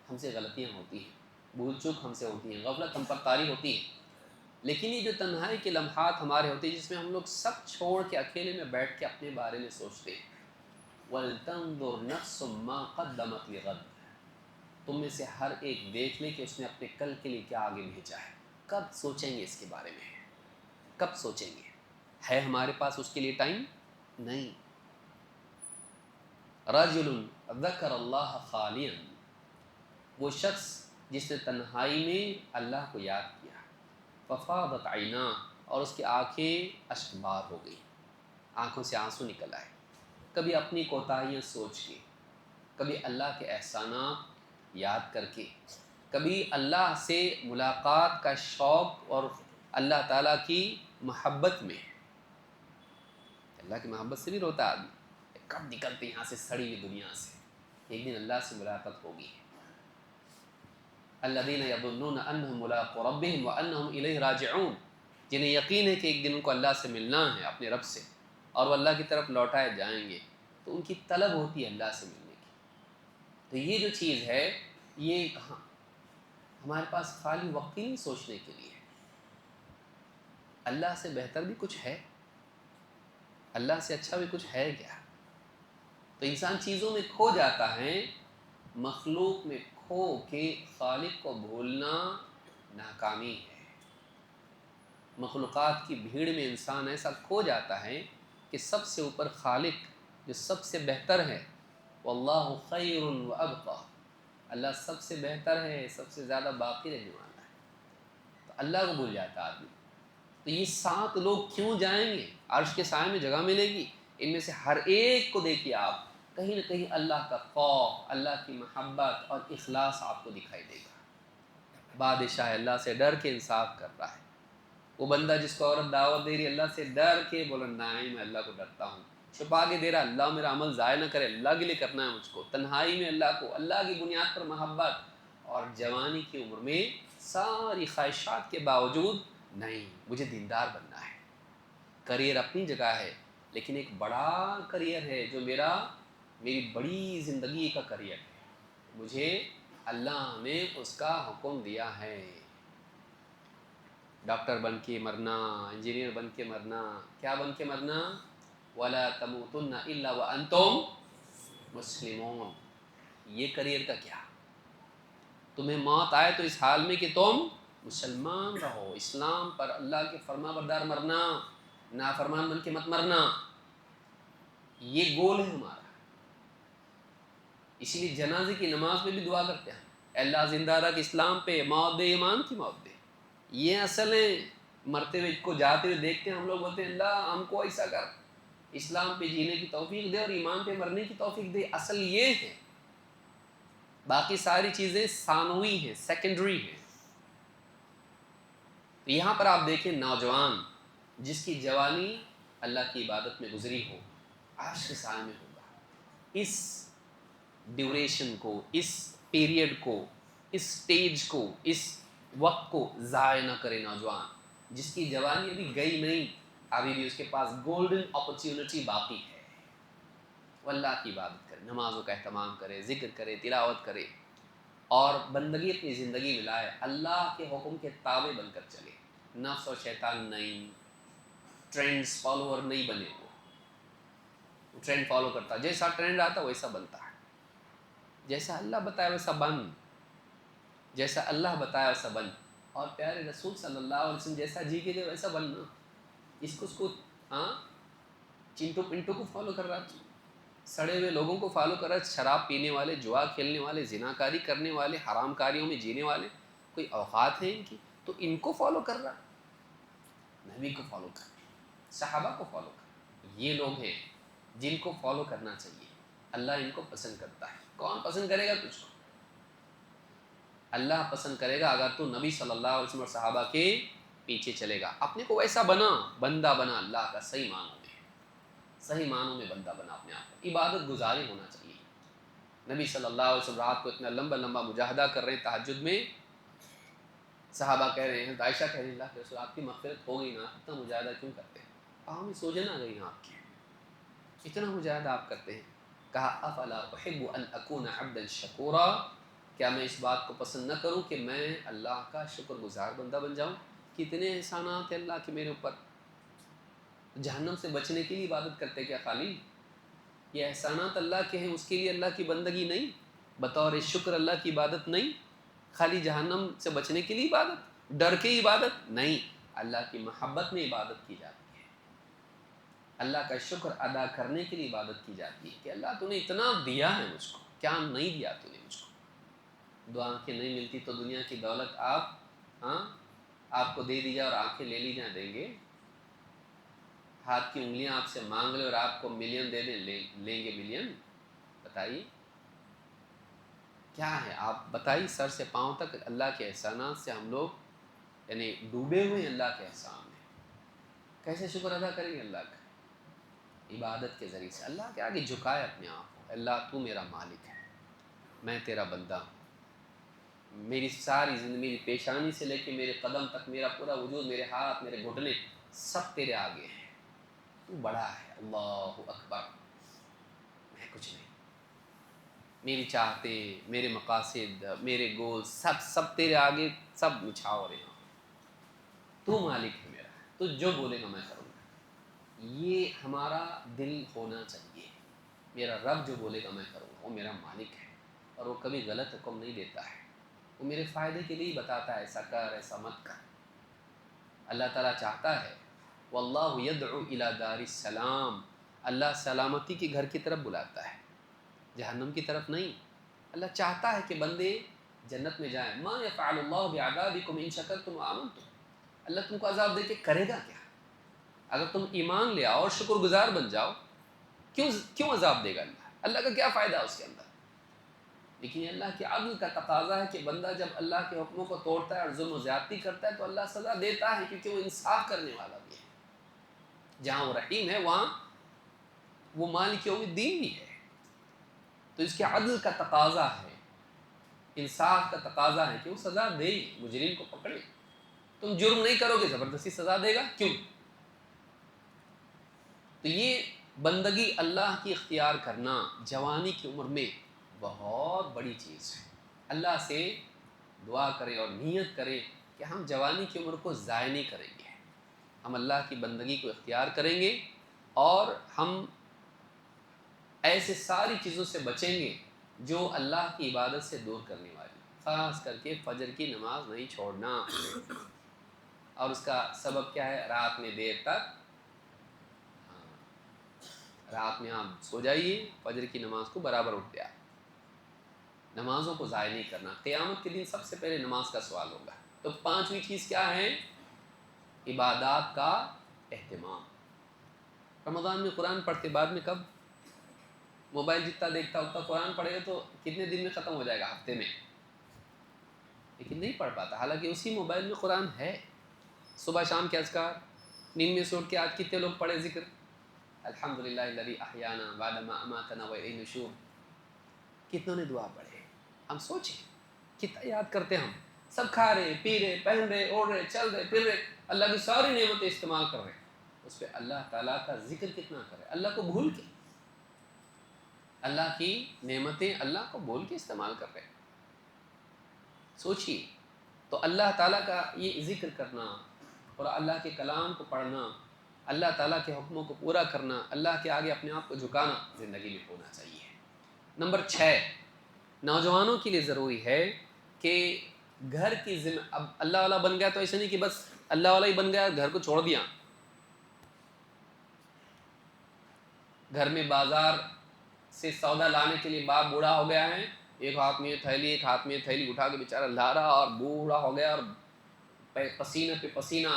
ہم سے غلطیاں ہوتی ہیں، بھول چوک ہم سے ہوتی ہیں، غفلت ہم پر طاری ہوتی ہے، لیکن یہ جو تنہائی کے لمحات ہمارے ہوتے ہیں جس میں ہم لوگ سب چھوڑ کے اکیلے میں بیٹھ کے اپنے بارے میں سوچتے ہیں، وَلْتَنظُرْ نَفْسٌ مَّا قَدَّمَتْ لِغَدٍ، تم میں سے ہر ایک دیکھ لے کہ اس نے اپنے کل کے لیے کیا آگے بھیجا ہے، کب سوچیں گے اس کے بارے میں، کب سوچیں گے؟ ہے ہمارے پاس اس کے لیے ٹائم؟ نہیں۔ رَجُلٌ ذَكَرَ اللَّهَ خَالِيًا، وہ شخص جس نے تنہائی میں اللہ کو یاد کیا، ففاضت عیناہ، اور اس کی آنکھیں اشک بار ہو گئی، آنکھوں سے آنسو نکل آئے، کبھی اپنی کوتاہیاں سوچ کے، کبھی اللہ کے احسانات یاد کر کے، کبھی اللہ سے ملاقات کا شوق اور اللہ تعالیٰ کی محبت میں، اللہ کی محبت سے بھی روتا آدمی، کب نکلتے یہاں سے سڑی ہوئی دنیا سے، ایک دن اللہ سے ملاقات ہوگی۔ الذین یظنون انہم ملاقو ربہم وانہم الیہ راجعون، جنہیں یقین ہے کہ ایک دن ان کو اللہ سے ملنا ہے، اپنے رب سے، اور وہ اللہ کی طرف لوٹائے جائیں گے، تو ان کی طلب ہوتی ہے اللہ سے ملنے کی۔ تو یہ جو چیز ہے، یہ کہاں ہمارے پاس خالی وقت ہی نہیں سوچنے کے لیے، اللہ سے بہتر بھی کچھ ہے، اللہ سے اچھا بھی کچھ ہے کیا؟ تو انسان چیزوں میں کھو جاتا ہے، مخلوق میں کھو کے خالق کو بھولنا ناکامی ہے۔ مخلوقات کی بھیڑ میں انسان ایسا کھو جاتا ہے کہ سب سے اوپر خالق جو سب سے بہتر ہے، واللہ خیر و ابقی، اللہ سب سے بہتر ہے، سب سے زیادہ باقی رہنے والا ہے، تو اللہ کو بھول جاتا آدمی۔ تو یہ 7 لوگ کیوں جائیں گے؟ عرش کے سائے میں جگہ ملے گی، ان میں سے ہر ایک کو دیکھیے آپ، کہیں نہ کہیں اللہ کا خوف، اللہ کی محبت اور اخلاص آپ کو دکھائی دے گا۔ بادشاہ اللہ سے ڈر کے انصاف کر رہا ہے، وہ بندہ جس کو عورت دعوت دے رہی ہے اللہ سے ڈر کے بولا نہیں میں اللہ کو ڈرتا ہوں، چھپا کے دے رہا اللہ میرا عمل ضائع نہ کرے، اللہ کے لیے کرنا ہے مجھ کو، تنہائی میں اللہ کو، اللہ کی بنیاد پر محبت، اور جوانی کی عمر میں ساری خواہشات کے باوجود نہیں، مجھے دیندار بننا ہے. کریئر اپنی جگہ ہے، لیکن ایک بڑا کریئر ہے جو میری بڑی زندگی کا کریئر ہے. مجھے اللہ نے اس کا حکم دیا ہے. ڈاکٹر بن کے مرنا، انجینئر بن کے مرنا، کیا بن کے مرنا؟ وَلَا تَمُوتُنَّ إِلَّا وَأَنْتُمْ مُسْلِمُونَ. یہ کریئر کا کیا؟ تمہیں موت آئے تو اس حال میں کہ تم مسلمان رہو، اسلام پر، اللہ کے فرما بردار مرنا، نافرمان بن کے مت مرنا. یہ گول ہے ہمارا. اسی لیے جنازے کی نماز میں بھی دعا کرتے ہیں، اللہ زندہ رکھ اسلام پہ، موت دے ایمان کی موت دے. یہ اصل ہے. مرتے ہوئے کو جاتے ہوئے دیکھتے ہیں ہم لوگ، بولتے ہیں اللہ ہم کو ایسا کر، اسلام پہ جینے کی توفیق دے اور ایمان پہ مرنے کی توفیق دے. اصل یہ ہے، باقی ساری چیزیں ثانوی ہیں، سیکنڈری ہیں. یہاں پر آپ دیکھیں نوجوان جس کی جوانی اللہ کی عبادت میں گزری ہو، عرش کے سائے میں ہوگا. اس ڈیوریشن کو، اس پیریڈ کو، اس سٹیج کو، اس وقت کو ضائع نہ کرے. نوجوان جس کی جوانی ابھی گئی نہیں، ابھی بھی اس کے پاس گولڈن اپرچونٹی باقی ہے. وہ اللہ کی عبادت کرے، نمازوں کا اہتمام کرے، ذکر کرے، تلاوت کرے، اور بندگی اپنی زندگی میں لائے. اللہ کے حکم کے تابع بن کر چلے. نفس اور شیطان نہیں، ٹرینڈز فالوور نہیں بنے. وہ ٹرینڈ فالو کرتا، جیسا ٹرینڈ آتا ویسا بنتا ہے. جیسا اللہ بتایا ویسا بن، جیسا اللہ بتایا ویسا بن. اور پیارے رسول صلی اللہ علیہ وسلم جیسا جی کے گئے ویسا بننا. اس کو ہاں چنٹو پنٹو کو فالو کر رہا تھا، سڑے ہوئے لوگوں کو فالو کر رہا، شراب پینے والے، جوا کھیلنے والے، زناکاری کرنے والے، حرام کاریوں میں جینے والے. کوئی اوقات ہے ان کی؟ تو ان کو فالو کر رہا. نبی کو فالو کر، صحابہ کو فالو کر. یہ لوگ ہیں جن کو فالو کرنا چاہیے. اللہ ان کو پسند کرتا ہے. کون پسند کرے گا تجھ کو؟ اللہ پسند کرے گا اگر تو نبی صلی اللہ علیہ وسلم اور صحابہ کے پیچھے چلے گا. اپنے کو ویسا بنا، بندہ بنا اللہ کا، صحیح معنوں میں، صحیح معنوں میں بندہ بنا اپنے آپ کو. عبادت گزاری ہونا چاہیے. نبی صلی اللہ علیہ وسلم رات کو اتنا لمبا لمبا مجاہدہ کر رہے ہیں تہجد میں. صحابہ کہہ رہے ہیں، عائشہ کہہ رہی ہیں اللہ کے رسول آپ کی مغفرت ہو گئی نا، اتنا مجاہدہ کیوں کرتے ہیں؟ آؤں میں سوجن آ گئی نا آپ کی، اتنا مجاہدہ آپ کرتے ہیں. کہا افلا احب ان اکون عبدا شکورا، کیا میں اس بات کو پسند نہ کروں کہ میں اللہ کا شکر گزار بندہ بن جاؤں. کتنے احسانات ہیں اللہ کے میرے اوپر. جہنم سے بچنے کے لیے عبادت کرتے کیا خالی؟ یہ احسانات اللہ کے ہیں، اس کے لیے اللہ کی بندگی نہیں، بطور شکر اللہ کی عبادت نہیں. خالی جہنم سے بچنے کے لیے عبادت، ڈر کے عبادت نہیں. اللہ کی محبت میں عبادت کی جاتی ہے، اللہ کا شکر ادا کرنے کے لیے عبادت کی جاتی ہے کہ اللہ تو نے اتنا دیا ہے مجھ کو، کیا نہیں دیا تو نے مجھ کو. دو آنکھیں نہیں ملتی تو دنیا کی دولت آپ کو دے دی جائے اور آنکھیں لے لی جائیں، دیں گے؟ ہاتھ کی انگلیاں آپ سے مانگ لے اور آپ کو ملین دے دیں، لیں گے ملین؟ بتائیے کیا ہے؟ آپ بتائیے. سر سے پاؤں تک اللہ کے احسانات سے ہم لوگ یعنی ڈوبے ہوئے ہیں اللہ کے احسان میں. کیسے شکر ادا کریں گے اللہ کا؟ عبادت کے ذریعے سے. اللہ کے آگے جھکائے اپنے آپ کو، اللہ تو میرا مالک ہے، میں تیرا بندہ ہوں. میری ساری زندگی، میری پیشانی سے لے کے میرے قدم تک، میرا پورا وجود، میرے ہاتھ، میرے گھٹنے، سب تیرے آگے ہیں. تو بڑا ہے. اللہ اکبر. میں کچھ نہیں. میری چاہتے، میرے مقاصد، میرے گول، سب تیرے آگے، سب نچھاور ہیں. تو مالک ہے میرا، تو جو بولے گا میں کروں گا. یہ ہمارا دل ہونا چاہیے. میرا رب جو بولے گا میں کروں گا. وہ میرا مالک ہے اور وہ کبھی غلط حکم نہیں دیتا ہے. وہ میرے فائدے کے لیے بتاتا ہے ایسا کر، ایسا مت کر. اللہ تعالیٰ چاہتا ہے، واللہ یدعو الی دار السلام، اللہ سلامتی کے گھر کی طرف بلاتا ہے، جہنم کی طرف نہیں. اللہ چاہتا ہے کہ بندے جنت میں جائیں. ما یفعل اللہ بعذابکم ان شکرتم وآمنتم. اللہ تم کو عذاب دے کے کرے گا کیا؟ اگر تم ایمان لے آؤ اور شکر گزار بن جاؤ، کیوں عذاب دے گا اللہ؟ اللہ کا کیا فائدہ اس کے اندر؟ لیکن اللہ کے عدل کا تقاضا ہے کہ بندہ جب اللہ کے حکموں کو توڑتا ہے اور ظلم و زیادتی کرتا ہے تو اللہ سزا دیتا ہے، کیونکہ وہ انصاف کرنے والا بھی ہے. جہاں وہ رحیم ہے وہاں وہ مالک یوم الدین بھی ہے. تو اس کے عدل کا تقاضا ہے انصاف کا تقاضا ہے کہ وہ سزا دے، مجرم کو پکڑے. تم جرم نہیں کرو گے زبردستی سزا دے گا کیوں؟ تو یہ بندگی اللہ کی اختیار کرنا جوانی کی عمر میں بہت بڑی چیز ہے. اللہ سے دعا کریں اور نیت کریں کہ ہم جوانی کی عمر کو ضائع نہیں کریں گے، ہم اللہ کی بندگی کو اختیار کریں گے اور ہم ایسے ساری چیزوں سے بچیں گے جو اللہ کی عبادت سے دور کرنے والی، خاص کر کے فجر کی نماز نہیں چھوڑنا. اور اس کا سبب کیا ہے؟ رات میں دیر تک، رات میں آپ سو جائیے، فجر کی نماز کو برابر اٹھ گیا. نمازوں کو ضائع نہیں کرنا. قیامت کے دن سب سے پہلے نماز کا سوال ہوگا. تو پانچویں چیز کیا ہے؟ عبادات کا اہتمام. رمضان میں قرآن پڑھتے، بعد میں کب؟ موبائل جتنا دیکھتا اتنا قرآن پڑھے گا تو کتنے دن میں ختم ہو جائے گا؟ ہفتے میں. لیکن نہیں پڑھ پاتا، حالانکہ اسی موبائل میں قرآن ہے. صبح شام کے اذکار، نیند میں سے اٹھ کے آج کتنے لوگ پڑھے ذکر؟ الحمدللہ الذی احیانا بعد ما اماتنا والیہ النشور. کتنوں نے دعا پڑھے؟ ہم سوچیں کتنا یاد کرتے ہم. سب کھا رہے، پی رہے، پہن رہے، اوڑھ رہے، چل رہے، پھر رہے، اللہ کی ساری نعمتیں استعمال کر رہے، اس پہ اللہ تعالیٰ کا ذکر کتنا کرے؟ اللہ کو بھول کے، اللہ کی نعمتیں اللہ کو بھول کے استعمال کر رہے. سوچیے. تو اللہ تعالیٰ کا یہ ذکر کرنا اور اللہ کے کلام کو پڑھنا، اللہ تعالیٰ کے حکموں کو پورا کرنا، اللہ کے آگے اپنے آپ کو جھکانا زندگی میں ہونا چاہیے. نمبر 6، نوجوانوں کے لیے ضروری ہے کہ گھر کی ذمہ، اب اللہ والا بن گیا تو ایسا نہیں کہ بس اللہ والا ہی بن گیا گھر کو چھوڑ دیا. گھر میں بازار سے سودا لانے کے لیے باپ بوڑھا ہو گیا ہے، ایک ہاتھ میں تھیلی، ایک ہاتھ میں تھیلی اٹھا کے بیچارہ لا رہا، اور بوڑھا ہو گیا اور پسینہ پہ پسینہ.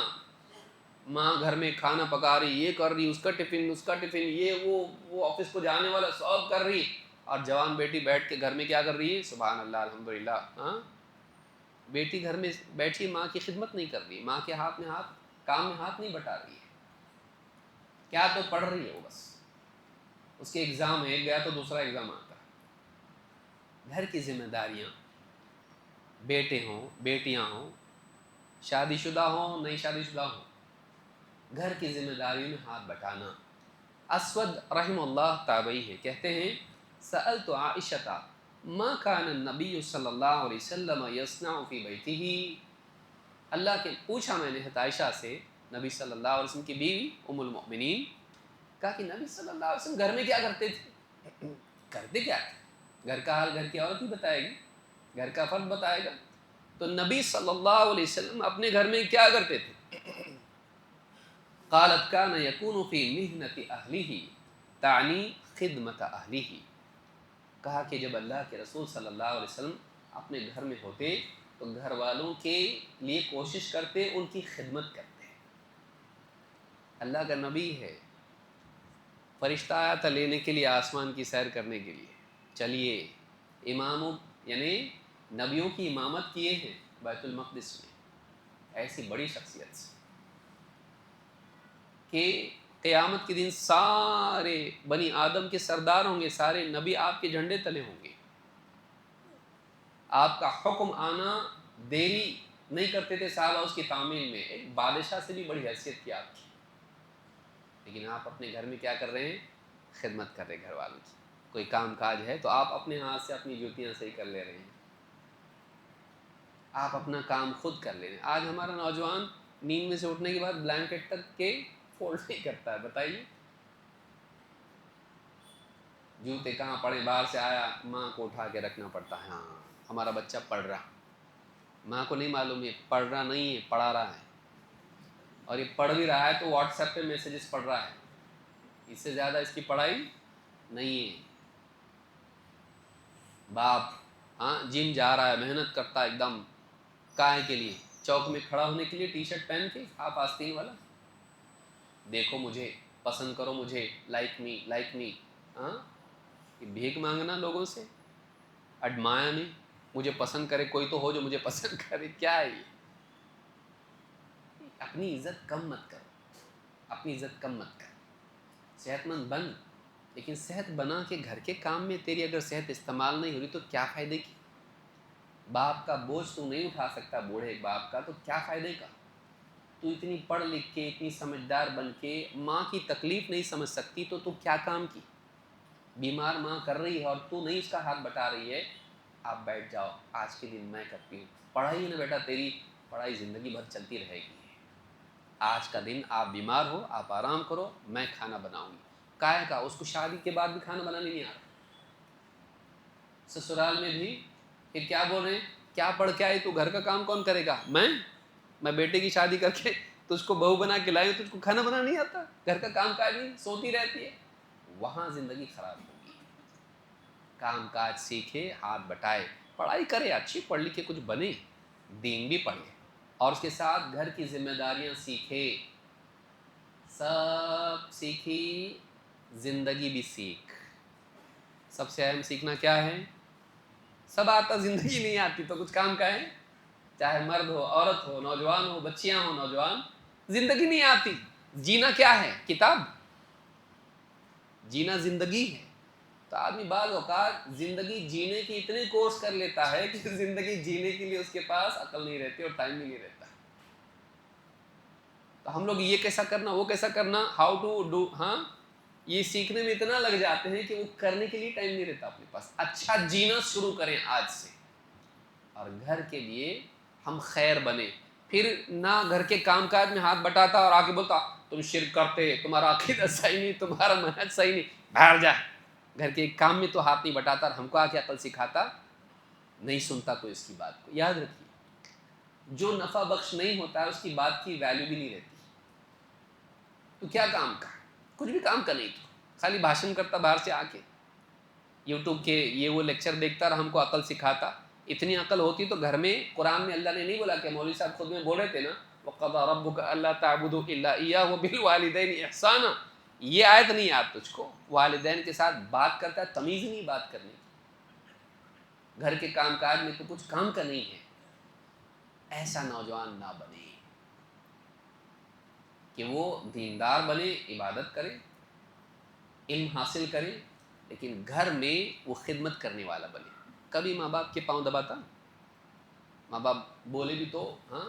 ماں گھر میں کھانا پکا رہی، یہ کر رہی، اس کا ٹفن، اس کا ٹفن، یہ وہ آفس کو جانے والا سب کر رہی، اور جوان بیٹی بیٹھ کے گھر میں کیا کر رہی ہے؟ سبحان اللہ الحمدللہ. ہاں، بیٹی گھر میں بیٹھی ماں کی خدمت نہیں کر رہی، ماں کے ہاتھ میں ہاتھ، کام میں ہاتھ نہیں بٹا رہی ہے. کیا تو پڑھ رہی ہے وہ، بس اس کے ایگزام ہے، گیا تو دوسرا ایگزام آتا ہے. گھر کی ذمہ داریاں، بیٹے ہوں، بیٹیاں ہوں، شادی شدہ ہوں، نہیں شادی شدہ ہوں، گھر کی ذمہ داریوں میں ہاتھ بٹانا. اسود رحم اللہ تابعی ہے، کہتے ہیں سألت عائشہ ما کان النبی صلی اللہ علیہ وسلم یصنع فی بیتہ. اللہ کے پوچھا میں نے عائشہ سے، نبی صلی اللہ علیہ وسلم کی بیوی ام المؤمنین، کہا کہ نبی صلی اللہ علیہ وسلم گھر میں کیا کرتے تھے؟ کرتے کیا تھے؟ گھر کا حال گھر کی عورت ہی بتائے گی، گھر کا فرد بتائے گا. تو نبی صلی اللہ علیہ وسلم اپنے گھر میں کیا کرتے تھے؟ قالت کان یکون فی محنت اہلہ تعنی خدمت اہلہ. کہا کہ جب اللہ کے رسول صلی اللہ علیہ وسلم اپنے گھر میں ہوتے تو گھر والوں کے لیے کوشش کرتے، ان کی خدمت کرتے. اللہ کا نبی ہے، فرشتہ آیا تھا لینے کے لیے، آسمان کی سیر کرنے کے لیے. چلیے، اماموں یعنی نبیوں کی امامت کیے ہیں بیت المقدس میں، ایسی بڑی شخصیت سے کہ قیامت کے دن سارے بنی آدم کے سردار ہوں گے، سارے نبی آپ کے جھنڈے تلے ہوں گے. آپ کا حکم آنا دیری نہیں کرتے تھے صحابہ اس کی تعمیل میں. ایک بادشاہ سے بھی بڑی حیثیت کی آپ کی، لیکن آپ اپنے گھر میں کیا کر رہے ہیں؟ خدمت کر رہے گھر والوں کی. کوئی کام کاج ہے تو آپ اپنے ہاتھ سے اپنی جوتیاں صحیح کر لے رہے ہیں، آپ اپنا کام خود کر لے رہے ہیں. آج ہمارا نوجوان نیند میں سے اٹھنے کے بعد بلینکٹ تک کے فولڈ نہیں کرتا ہے. بتائیے، جوتے کہاں پڑے، باہر سے آیا ماں کو اٹھا کے رکھنا پڑتا ہے. ہاں ہمارا بچہ پڑھ رہا، ماں کو نہیں معلوم یہ پڑھ رہا نہیں ہے، پڑھا رہا ہے. اور یہ پڑھ بھی رہا ہے تو واٹس ایپ پہ میسیجز پڑھ رہا ہے، اس سے زیادہ اس کی پڑھائی نہیں ہے. باپ ہاں جم جا رہا ہے، محنت کرتا ہے ایک دم، کائے کے لیے؟ چوک میں کھڑا ہونے کے لیے ٹی شرٹ پہن کے آپ آستین والا، دیکھو مجھے، پسند کرو مجھے، لائک می لائک می. ہاں، یہ بھیک مانگنا لوگوں سے، اڈمایا میں مجھے پسند کرے کوئی تو ہو جو مجھے پسند کرے. کیا ہے یہ؟ اپنی عزت کم مت کرو، اپنی عزت کم مت کرو. صحت مند بن، لیکن صحت بنا کے گھر کے کام میں تیری اگر صحت استعمال نہیں ہو رہی تو کیا فائدے کی؟ باپ کا بوجھ تو نہیں اٹھا سکتا بوڑھے باپ کا، تو کیا فائدے کا؟ تو اتنی پڑھ لکھ کے اتنی سمجھدار بن کے ماں کی تکلیف نہیں سمجھ سکتی تو کیا کام کی؟ بیمار ماں کر رہی ہے اور تو نہیں اس کا ہاتھ بٹا رہی ہے. آپ بیٹھ جاؤ، آج کے دن میں کرتی ہوں. پڑھائی نا بیٹا، تیری پڑھائی زندگی بھر چلتی رہے گی. آج کا دن آپ بیمار ہو، آپ آرام کرو، میں کھانا بناؤں گی. کائے کا اس کو شادی کے بعد بھی کھانا بنانے نہیں آ رہا، سسرال میں بھی پھر کیا بول رہے ہیں، کیا پڑھ کے آئی تو، گھر کا کام کون کرے گا؟ میں بیٹے کی شادی کر کے تجھ کو بہو بنا کے لائی ہوں، تجھ کو کھانا بنا نہیں آتا، گھر کا کام کاج نہیں، سوتی رہتی ہے. وہاں زندگی خراب ہوگی. کام کاج سیکھے، ہاتھ بٹائے، پڑھائی کرے، اچھی پڑھ لکھ کے کچھ بنے، دین بھی پڑھے، اور اس کے ساتھ گھر کی ذمہ داریاں سیکھے. سب سیکھی، زندگی بھی سیکھ. سب سے اہم سیکھنا کیا ہے؟ سب آتا، زندگی نہیں آتی تو کچھ کام کا ہے؟ چاہے مرد ہو، عورت ہو، نوجوان ہو، بچیاں ہو، نوجوان، زندگی نہیں آتی. جینا کیا ہے؟ کتاب. جینا زندگی ہے. تو آدمی بعض اوقات زندگی جینے کی اتنے کورس کر لیتا ہے کہ زندگی جینے کے لیے اس کے پاس عقل نہیں رہتی اور ٹائم بھی نہیں رہتا. تو ہم لوگ یہ کیسا کرنا، وہ کیسا کرنا، ہاؤ ٹو ڈو، ہاں یہ سیکھنے میں اتنا لگ جاتے ہیں کہ وہ کرنے کے لیے ٹائم نہیں رہتا اپنے پاس. اچھا جینا شروع کریں آج سے، اور گھر کے لیے ہم خیر بنے. پھر نہ گھر کے کام کاج میں ہاتھ بٹاتا اور آ کے بولتا تم شرک کرتے، تمہارا عقیدہ صحیح نہیں، تمہارا منہج صحیح نہیں، باہر جا. گھر کے ایک کام میں تو ہاتھ نہیں بٹاتا اور ہم کو آ کے عقل سکھاتا. نہیں سنتا کوئی اس کی بات کو. یاد رکھیے، جو نفع بخش نہیں ہوتا ہے اس کی بات کی ویلیو بھی نہیں رہتی. تو کیا کام کا؟ کچھ بھی کام کا نہیں. تو خالی بھاشن کرتا باہر سے آ کے، یوٹیوب کے یہ وہ لیکچر دیکھتا اور ہم کو عقل سکھاتا. اتنی عقل ہوتی تو گھر میں قرآن میں اللہ نے نہیں بولا کہ مولوی صاحب خود میں بول رہے تھے نا، وَقَضَىٰ رَبُّكَ أَلَّا تَعْبُدُوا إِلَّا إِيَّاهُ وَبِالْوَالِدَيْنِ إِحْسَانًا. یہ آیت نہیں یاد تجھ کو؟ والدین کے ساتھ بات کرتا ہے، تمیز نہیں بات کرنے کی. گھر کے کام کاج میں تو کچھ کام کا نہیں ہے. ایسا نوجوان نہ بنے کہ وہ دیندار بنے، عبادت کرے، علم حاصل کرے، لیکن گھر میں وہ خدمت کرنے والا بنے. کبھی ماں باپ کے پاؤں دباتا؟ ماں باپ بولے بھی تو ہاں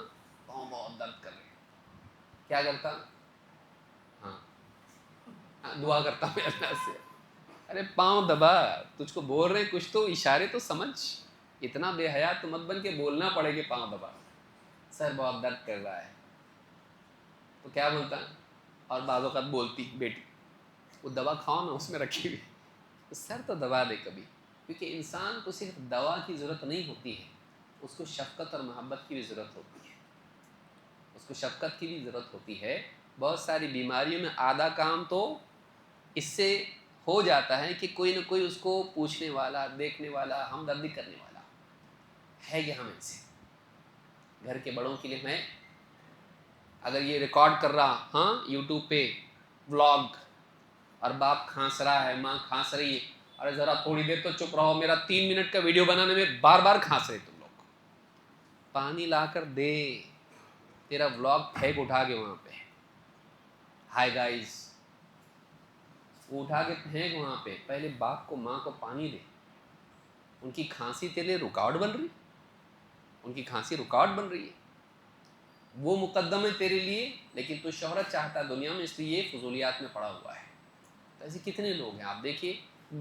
پاؤں بہت درد کر رہے، کیا کرتا؟ ہاں دعا کرتا ہوں اللہ سے. ارے پاؤں دبا، تجھ کو بول رہے کچھ تو اشارے تو سمجھ. اتنا بے حیا تو مت بن کے بولنا پڑے کہ پاؤں دبا، سر بہت درد کر رہا ہے. تو کیا بولتا؟ اور بعض اوقات بولتی بیٹی وہ دوا کھاؤ نا، اس میں رکھی ہوئی، سر تو دبا دے کبھی. کیونکہ انسان کو صرف دوا کی ضرورت نہیں ہوتی ہے، اس کو شفقت اور محبت کی بھی ضرورت ہوتی ہے. اس کو شفقت کی بھی ضرورت ہوتی ہے. بہت ساری بیماریوں میں آدھا کام تو اس سے ہو جاتا ہے کہ کوئی نہ کوئی اس کو پوچھنے والا، دیکھنے والا، ہمدردی کرنے والا ہے. یہاں میں سے گھر کے بڑوں کے لیے میں اگر یہ ریکارڈ کر رہا ہاں یوٹیوب پہ ولاگ، اور باپ کھانس رہا ہے، ماں کھانس رہی ہے، ارے ذرا تھوڑی دیر تو چپ رہو، میرا 3 منٹ کا ویڈیو بنانے میں بار بار کھانس رہے تم لوگ. پانی لا کر دے، تیرا ولاگ پھینک اٹھا کے وہاں پہ، ہائی گائز، وہ اٹھا کے پھینک وہاں پہ. پہلے باپ کو ماں کو پانی دے. ان کی کھانسی تیرے لیے رکاوٹ بن رہی، ان کی کھانسی رکاوٹ بن رہی ہے، وہ مقدم ہے تیرے لیے، لیکن تو شہرت چاہتا ہے دنیا میں، اس لیے فضولیات میں پڑا ہوا ہے. تو ایسے کتنے لوگ ہیں آپ دیکھیے،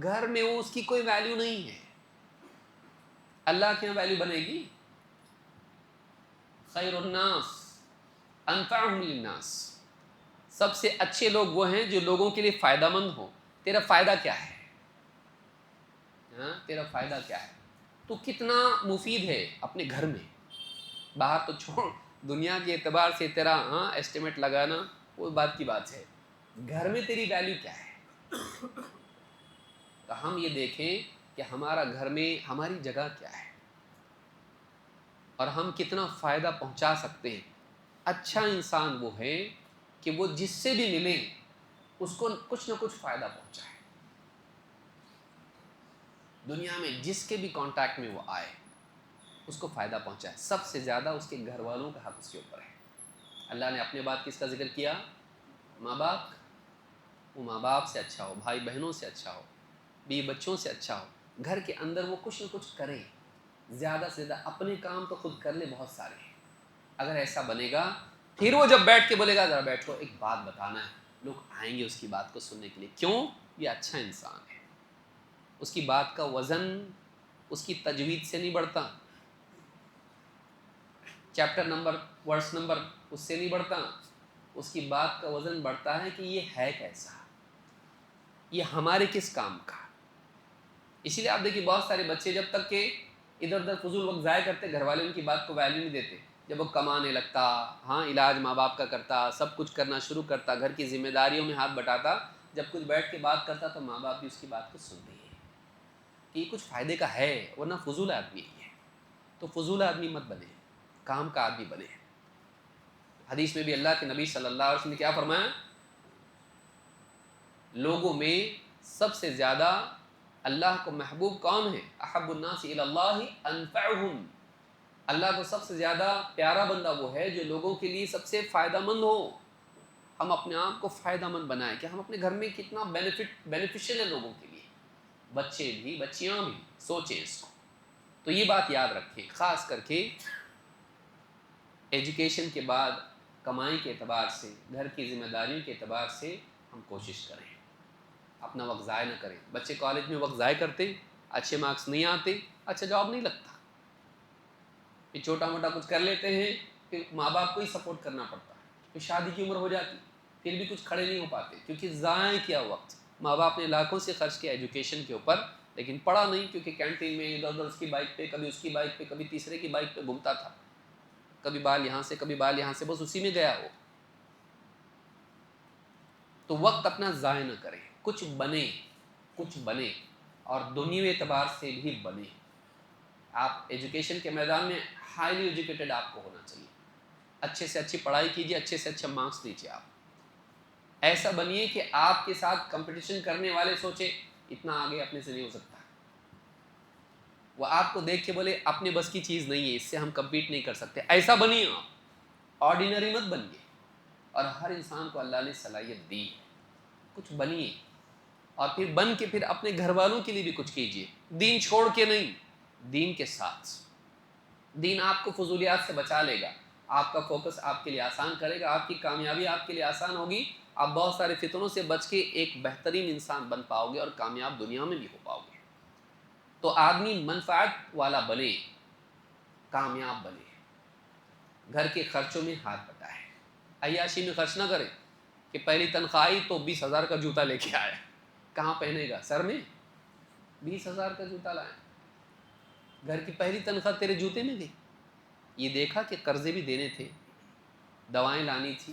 گھر میں وہ اس کی کوئی ویلیو نہیں ہے. اللہ کے یہاں ویلیو بنے گی. خیر الناس انفعهم للناس، سب سے اچھے لوگ وہ ہیں جو لوگوں کے لیے فائدہ مند ہو. تیرا فائدہ کیا ہے؟ ہاں تیرا فائدہ کیا ہے؟ تو کتنا مفید ہے اپنے گھر میں. باہر تو چھوڑ، دنیا کے اعتبار سے تیرا ہاں ایسٹیمیٹ لگانا وہ بات کی بات ہے. گھر میں تیری ویلیو کیا ہے؟ تو ہم یہ دیکھیں کہ ہمارا گھر میں ہماری جگہ کیا ہے اور ہم کتنا فائدہ پہنچا سکتے ہیں. اچھا انسان وہ ہے کہ وہ جس سے بھی ملے اس کو کچھ نہ کچھ فائدہ پہنچائے. دنیا میں جس کے بھی کانٹیکٹ میں وہ آئے اس کو فائدہ پہنچائے. سب سے زیادہ اس کے گھر والوں کا حق اس کے اوپر ہے. اللہ نے اپنے بعد کس کا ذکر کیا؟ ماں باپ. وہ ماں باپ سے اچھا ہو، بھائی بہنوں سے اچھا ہو، بیوی بچوں سے اچھا ہو. گھر کے اندر وہ کچھ نہ کچھ کرے. زیادہ سے زیادہ اپنے کام تو خود کر لے، بہت سارے ہیں. اگر ایسا بنے گا پھر وہ جب بیٹھ کے بولے گا ذرا بیٹھو ایک بات بتانا ہے، لوگ آئیں گے اس کی بات کو سننے کے لیے. کیوں؟ یہ اچھا انسان ہے. اس کی بات کا وزن اس کی تجوید سے نہیں بڑھتا، چیپٹر نمبر ورس نمبر اس سے نہیں بڑھتا. اس کی بات کا وزن بڑھتا ہے کہ یہ ہے کیسا، یہ ہمارے کس کام کا. اسی لیے آپ دیکھیے بہت سارے بچے جب تک کہ ادھر ادھر فضول وقت ضائع کرتے، گھر والے ان کی بات کو ویلیو نہیں دیتے. جب وہ کمانے لگتا، ہاں علاج ماں باپ کا کرتا، سب کچھ کرنا شروع کرتا، گھر کی ذمہ داریوں میں ہاتھ بٹاتا، جب کچھ بیٹھ کے بات کرتا تو ماں باپ بھی اس کی بات کو سنتے ہیں کہ یہ کچھ فائدے کا ہے، ورنہ فضول آدمی ہے. تو فضول آدمی مت بنے، کام کا آدمی بنے. حدیث میں بھی اللہ کے نبی صلی اللہ علیہ وسلم نے کیا فرمایا؟ لوگوں میں سب سے زیادہ اللہ کو محبوب کون ہے؟ احب الناس الی اللہ انفعہم. اللہ کو سب سے زیادہ پیارا بندہ وہ ہے جو لوگوں کے لیے سب سے فائدہ مند ہو. ہم اپنے آپ کو فائدہ مند بنائیں کہ ہم اپنے گھر میں کتنا بینیفیشل ہے لوگوں کے لیے، بچے بھی بچیاں بھی سوچیں اس کو. تو یہ بات یاد رکھیں، خاص کر کے ایجوکیشن کے بعد کمائی کے اعتبار سے، گھر کی ذمہ داریوں کے اعتبار سے ہم کوشش کریں، اپنا وقت ضائع نہ کریں. بچے کالج میں وقت ضائع کرتے، اچھے مارکس نہیں آتے، اچھا جاب نہیں لگتا، پھر چھوٹا موٹا کچھ کر لیتے ہیں، پھر ماں باپ کو ہی سپورٹ کرنا پڑتا ہے، پھر شادی کی عمر ہو جاتی، پھر بھی کچھ کھڑے نہیں ہو پاتے کیونکہ ضائع کیا وقت. ماں باپ نے لاکھوں سے خرچ کیا ایجوکیشن کے اوپر، لیکن پڑھا نہیں کیونکہ کینٹین میں ادھر ادھر اس کی بائک پہ، کبھی اس کی بائک پہ، کبھی تیسرے کی بائک پہ گھومتا تھا، کبھی بال یہاں سے کبھی بال یہاں سے، بس اسی میں گیا وہ. تو وقت اپنا ضائع نہ کریں، کچھ بنے، کچھ بنے، اور دنیوی اعتبار سے بھی بنے. آپ ایجوکیشن کے میدان میں ہائیلی ایجوکیٹڈ آپ کو ہونا چاہیے، اچھے سے اچھی پڑھائی کیجیے، اچھے سے اچھا مارکس لیجیے. آپ ایسا بنیے کہ آپ کے ساتھ کمپٹیشن کرنے والے سوچے اتنا آگے اپنے سے نہیں ہو سکتا، وہ آپ کو دیکھ کے بولے اپنے بس کی چیز نہیں ہے، اس سے ہم کمپیٹ نہیں کر سکتے. ایسا بنیے، آپ آرڈینری مت بنیے. اور ہر انسان کو اللہ نے صلاحیت دی ہے، کچھ بنیے، اور پھر بن کے پھر اپنے گھر والوں کے لیے بھی کچھ کیجیے. دین چھوڑ کے نہیں، دین کے ساتھ. دین آپ کو فضولیات سے بچا لے گا، آپ کا فوکس آپ کے لیے آسان کرے گا، آپ کی کامیابی آپ کے لیے آسان ہوگی. آپ بہت سارے فتنوں سے بچ کے ایک بہترین انسان بن پاؤ گے اور کامیاب دنیا میں بھی ہو پاؤ گے. تو آدمی منفعت والا بنے، کامیاب بنے، گھر کے خرچوں میں ہاتھ بٹائے، عیاشی میں خرچ نہ کرے کہ پہلی تنخواہی تو 20,000 کا جوتا لے کے آیا، کہاں پہنے گا؟ سر میں 20,000 کا جوتا لائے، گھر کی پہلی تنخواہ تیرے جوتے میں گئی. یہ دیکھا کہ قرضے بھی دینے تھے، دوائیں لانی تھی،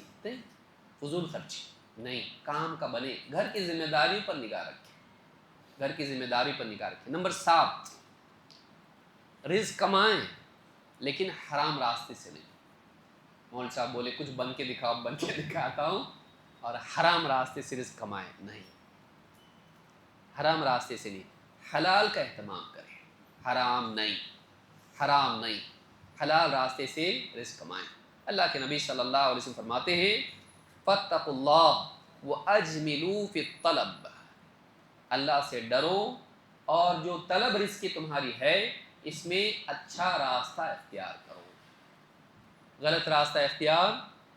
فضول خرچی نہیں. کام کا بنے، گھر کی ذمہ داری پر نگاہ رکھے، گھر کی ذمہ داری پر نگاہ رکھے. نمبر 7، رزق کمائیں لیکن حرام راستے سے نہیں. مول صاحب بولے کچھ بن کے دکھاؤ، بن کے دکھاتا ہوں، اور حرام راستے سے رزق کمائیں نہیں، حرام راستے سے نہیں. حلال کا اہتمام کریں، حرام نہیں، حرام نہیں، حلال راستے سے رزق کمائیں. اللہ کے نبی صلی اللہ علیہ وسلم فرماتے ہیں فاتقوا اللہ واجملوا فی الطلب. اللہ سے ڈرو اور جو طلب رزق کی تمہاری ہے اس میں اچھا راستہ اختیار کرو، غلط راستہ اختیار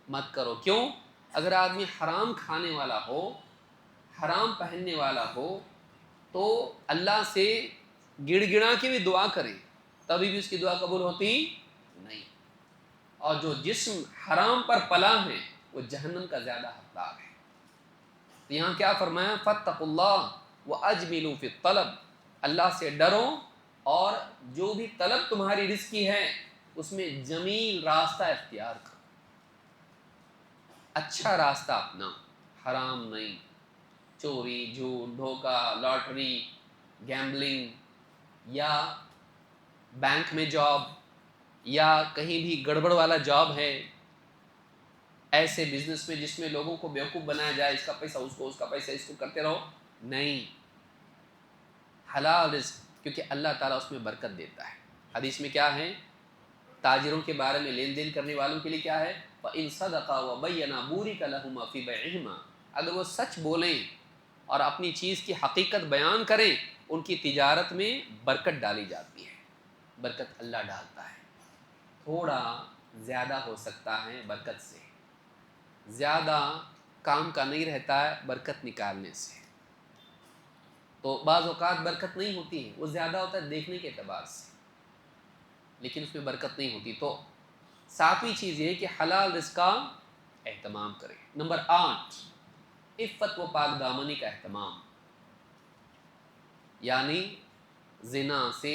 مت کرو. کیوں؟ اگر آدمی حرام کھانے والا ہو، حرام پہننے والا ہو، تو اللہ سے گڑ گڑا کے بھی دعا کرے تبھی بھی اس کی دعا قبول ہوتی نہیں. اور جو جسم حرام پر پلا ہے وہ جہنم کا زیادہ حقدار ہے. تو یہاں کیا فرمایا؟ فاتقوا اللہ واجملوا فی الطلب. اللہ سے ڈرو اور جو بھی طلب تمہاری رزق کی ہے اس میں جمیل راستہ اختیار کرو، اچھا راستہ اپنا، حرام نہیں. چوری، جھوٹ، دھوکہ، لاٹری، گیمبلنگ، یا بینک میں جاب، یا کہیں بھی گڑبڑ والا جاب ہے، ایسے بزنس میں جس میں لوگوں کو بیوقوف بنایا جائے، اس کا پیسہ اس کو، اس کا پیسہ اس کو کرتے رہو، نہیں. حلال رزق، کیونکہ اللہ تعالیٰ اس میں برکت دیتا ہے. حدیث میں کیا ہے؟ تاجروں کے بارے میں، لین دین کرنے والوں کے لیے کیا ہے؟ فَإِن صَدَقَا وَبَيَّنَا بُورِكَ لَهُمَا فِي بَيْعِهِمَا. اگر وہ سچ بولیں اور اپنی چیز کی حقیقت بیان کریں، ان کی تجارت میں برکت ڈالی جاتی ہے. برکت اللہ ڈالتا ہے. تھوڑا زیادہ ہو سکتا ہے برکت سے، زیادہ کام کا نہیں رہتا ہے برکت نکالنے سے. تو بعض اوقات برکت نہیں ہوتی ہے، وہ زیادہ ہوتا ہے دیکھنے کے اعتبار سے، لیکن اس میں برکت نہیں ہوتی. تو ساتویں چیز یہ ہے کہ حلال رزق کا اہتمام کریں. نمبر 8، عفت و پاک دامنی کا اہتمام، یعنی زنا سے،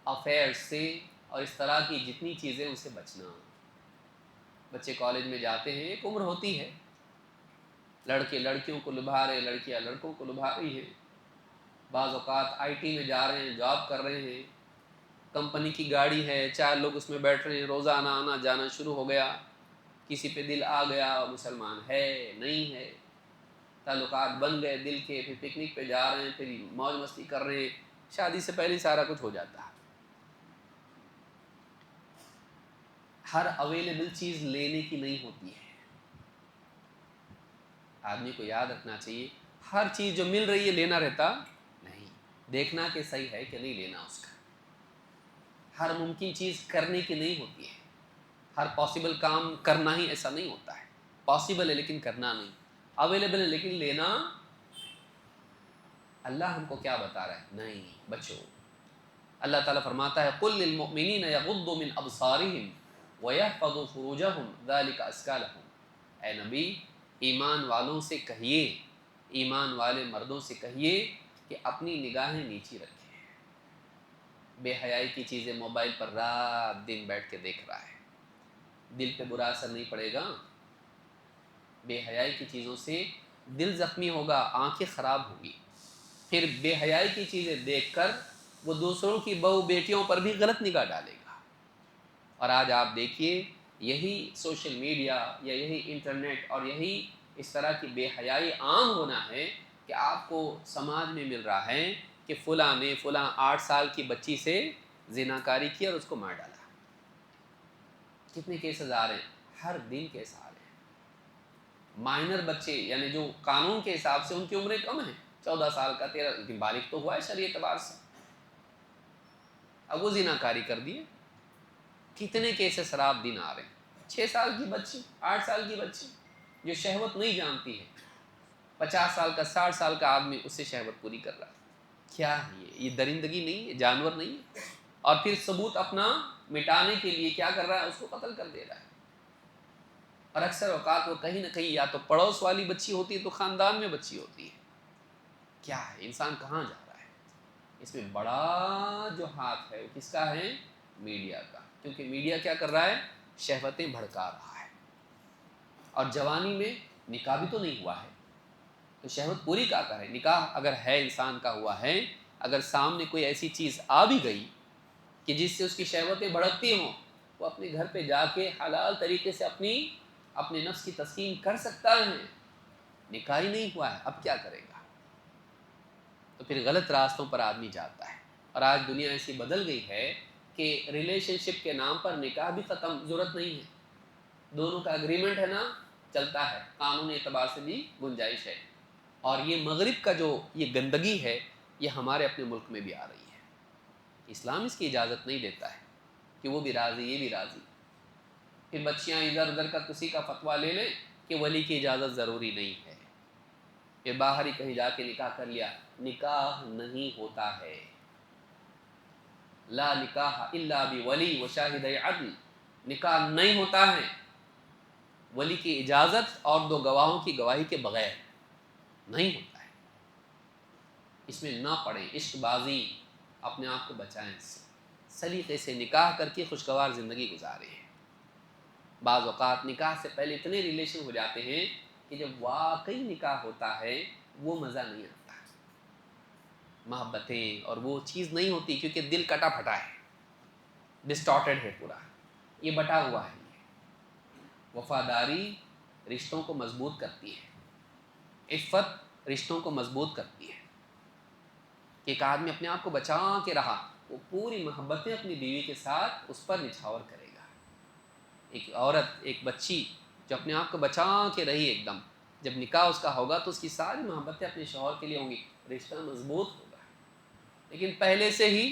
افیئر سے اور اس طرح کی جتنی چیزیں ان سے بچنا. بچے کالج میں جاتے ہیں، ایک عمر ہوتی ہے، لڑکے لڑکیوں کو لبھا رہے، لڑکیاں لڑکوں کو لبھا رہی ہیں. بعض اوقات آئی ٹی میں جا رہے ہیں، جاب کر رہے ہیں، کمپنی کی گاڑی ہے، 4 لوگ اس میں بیٹھ رہے ہیں، روزانہ آنا جانا شروع ہو گیا. کسی پہ دل آ گیا، مسلمان ہے نہیں ہے، تعلقات بن گئے دل کے، پھر پکنک پہ جا رہے ہیں، پھر موج مستی کر رہے ہیں. شادی سے پہلے سارا کچھ ہو جاتا ہے. ہر اویلیبل چیز لینے کی نہیں ہوتی ہے. آدمی کو یاد رکھنا چاہیے ہر چیز جو مل رہی ہے لینا رہتا نہیں، دیکھنا کہ صحیح ہے کہ نہیں لینا اس کا. ہر ممکن چیز کرنے کی نہیں ہوتی ہے، ہر پاسبل کام کرنا ہی ایسا نہیں ہوتا ہے. پاسبل ہے لیکن کرنا نہیں، اویلیبل ہے لیکن لینا. اللہ ہم کو کیا بتا رہا ہے؟ نہیں بچو. اللہ تعالیٰ فرماتا ہے قُل لِّلْمُؤْمِنِينَ يَغُضُّوا مِنْ أَبْصَارِهِمْ وَيَحْفَظُوا فُرُوجَهُمْ ذَلِكَ أَزْكَىٰ لَهُمْ. اے نبی، ایمان والوں سے کہیے، ایمان والے مردوں سے کہیے کہ اپنی نگاہیں نیچی رکھیں. بے حیائی کی چیزیں موبائل پر رات دن بیٹھ کے دیکھ رہا ہے، دل پہ برا اثر نہیں پڑے گا؟ بے حیائی کی چیزوں سے دل زخمی ہوگا، آنکھیں خراب ہوگی. پھر بے حیائی کی چیزیں دیکھ کر وہ دوسروں کی بہو بیٹیوں پر بھی غلط نگاہ ڈالے گا. اور آج آپ دیکھیے یہی سوشل میڈیا یا یہی انٹرنیٹ اور یہی اس طرح کی بے حیائی عام ہونا ہے کہ آپ کو سماج میں مل رہا ہے کہ فلاں نے فلاں 8 سال کی بچی سے زناکاری کی اور اس کو مار ڈالا. کتنے کیسز آ رہے ہیں؟ ہر دن کیس آ رہے ہیں. مائنر بچے یعنی جو قانون کے حساب سے ان کی عمریں کم ہیں، 14 سال کا 13، لیکن بالغ تو ہوا ہے شرعی اعتبار سے، اب وہ زناکاری کر دیے. کتنے کیسز رات دن آ رہے ہیں. 6 سال کی بچی، 8 سال کی بچی جو شہوت نہیں جانتی ہے، 50 سال کا 60 سال کا آدمی اس سے شہوت پوری کر رہا ہے. کیا ہے یہ درندگی نہیں ہے؟ جانور نہیں ہے؟ اور پھر ثبوت اپنا مٹانے کے لیے کیا کر رہا ہے؟ اس کو قتل کر دے رہا ہے. اور اکثر اوقات وہ کہیں نہ کہیں یا تو پڑوس والی بچی ہوتی ہے تو خاندان میں بچی ہوتی ہے. کیا ہے انسان کہاں جا رہا ہے؟ اس میں بڑا جو ہاتھ ہے وہ کس کا ہے؟ میڈیا کا. کیونکہ میڈیا کیا کر رہا ہے؟ شہوتیں بھڑکا رہا ہے. اور جوانی میں نکاح بھی تو نہیں ہوا ہے تو شہوت پوری کا کرے. نکاح اگر ہے انسان کا ہوا ہے، اگر سامنے کوئی ایسی چیز آ بھی گئی کہ جس سے اس کی شہوتیں بھڑکتی ہوں، وہ اپنے گھر پہ جا کے حلال طریقے سے اپنے نفس کی تسکین کر سکتا ہے. نکاح ہی نہیں ہوا ہے، اب کیا کرے گا؟ تو پھر غلط راستوں پر آدمی جاتا ہے. اور آج دنیا ایسی بدل گئی ہے کہ ریلیشن شپ کے نام پر نکاح بھی ختم، ضرورت نہیں ہے. دونوں کا اگریمنٹ ہے نا، چلتا ہے، قانونی اعتبار سے بھی گنجائش ہے. اور یہ مغرب کا جو یہ گندگی ہے یہ ہمارے اپنے ملک میں بھی آ رہی ہے. اسلام اس کی اجازت نہیں دیتا ہے کہ وہ بھی راضی یہ بھی راضی. پھر بچیاں ادھر ادھر کا کسی کا فتویٰ لے لیں کہ ولی کی اجازت ضروری نہیں ہے، پھر باہر ہی کہیں جا کے نکاح کر لیا. نکاح نہیں ہوتا ہے. لا نکاح الا بولی و شاہد عدل. نکاح نہیں ہوتا ہے ولی کی اجازت اور 2 گواہوں کی گواہی کے بغیر نہیں ہوتا ہے. اس میں نہ پڑیں عشق بازی، اپنے آپ کو بچائیں. سلیقے سے نکاح کر کے خوشگوار زندگی گزاریں. بعض اوقات نکاح سے پہلے اتنے ریلیشن ہو جاتے ہیں کہ جب واقعی نکاح ہوتا ہے وہ مزہ نہیں آتا، محبتیں اور وہ چیز نہیں ہوتی، کیونکہ دل کٹا پھٹا ہے، ڈسٹارٹڈ ہے پورا، یہ بٹا ہوا ہے. وفاداری رشتوں کو مضبوط کرتی ہے، عفت رشتوں کو مضبوط کرتی ہے. کہ ایک آدمی اپنے آپ کو بچا کے رہا، وہ پوری محبتیں اپنی بیوی کے ساتھ اس پر نچھاور کرے گا. ایک عورت، ایک بچی جو اپنے آپ کو بچا کے رہی ایک دم، جب نکاح اس کا ہوگا تو اس کی ساری محبتیں اپنے شوہر کے لیے ہوں گی، رشتہ مضبوط ہوگا. لیکن پہلے سے ہی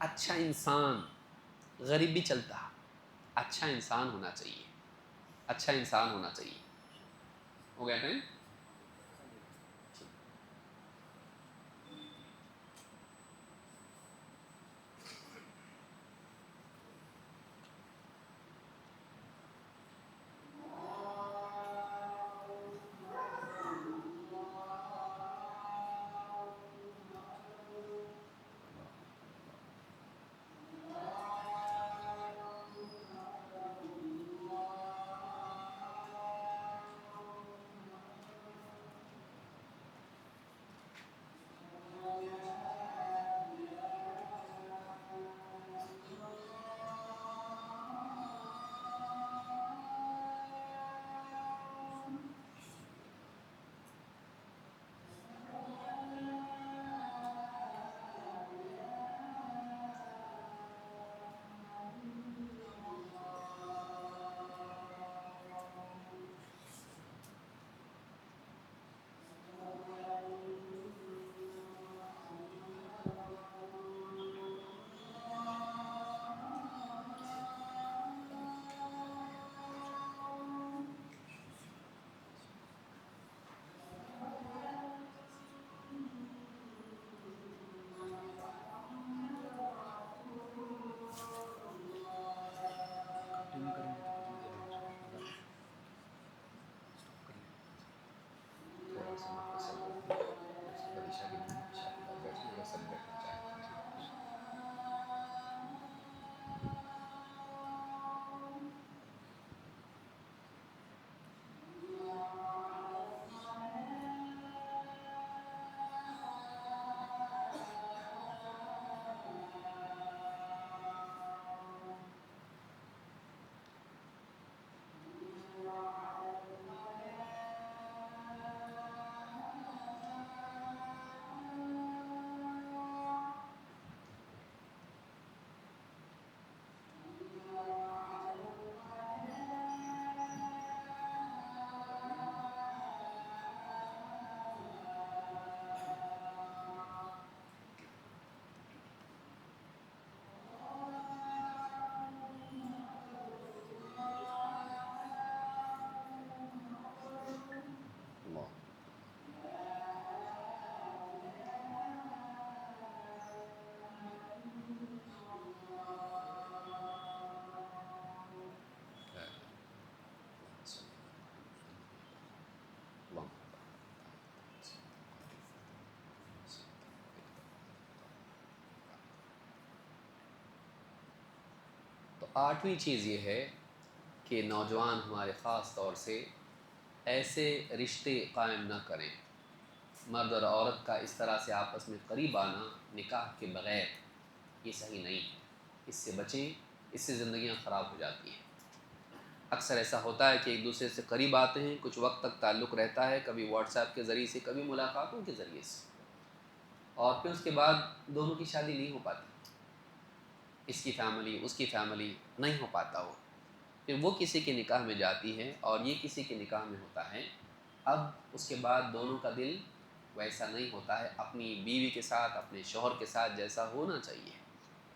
اچھا انسان، غریب بھی چلتا، اچھا انسان ہونا چاہیے، اچھا انسان ہونا چاہیے. ہو گیا ٹائم؟ تو آٹھویں چیز یہ ہے کہ نوجوان ہمارے خاص طور سے ایسے رشتے قائم نہ کریں، مرد اور عورت کا اس طرح سے آپس میں قریب آنا نکاح کے بغیر، یہ صحیح نہیں، اس سے بچیں، اس سے زندگیاں خراب ہو جاتی ہیں. اکثر ایسا ہوتا ہے کہ ایک دوسرے سے قریب آتے ہیں، کچھ وقت تک تعلق رہتا ہے، کبھی واٹس ایپ کے ذریعے سے، کبھی ملاقاتوں کے ذریعے سے، اور پھر اس کے بعد دونوں کی شادی نہیں ہو پاتی، اس کی فیملی اس کی فیملی نہیں ہو پاتا وہ، پھر وہ کسی کے نکاح میں جاتی ہے اور یہ کسی کے نکاح میں ہوتا ہے. اب اس کے بعد دونوں کا دل ویسا نہیں ہوتا ہے اپنی بیوی کے ساتھ، اپنے شوہر کے ساتھ جیسا ہونا چاہیے،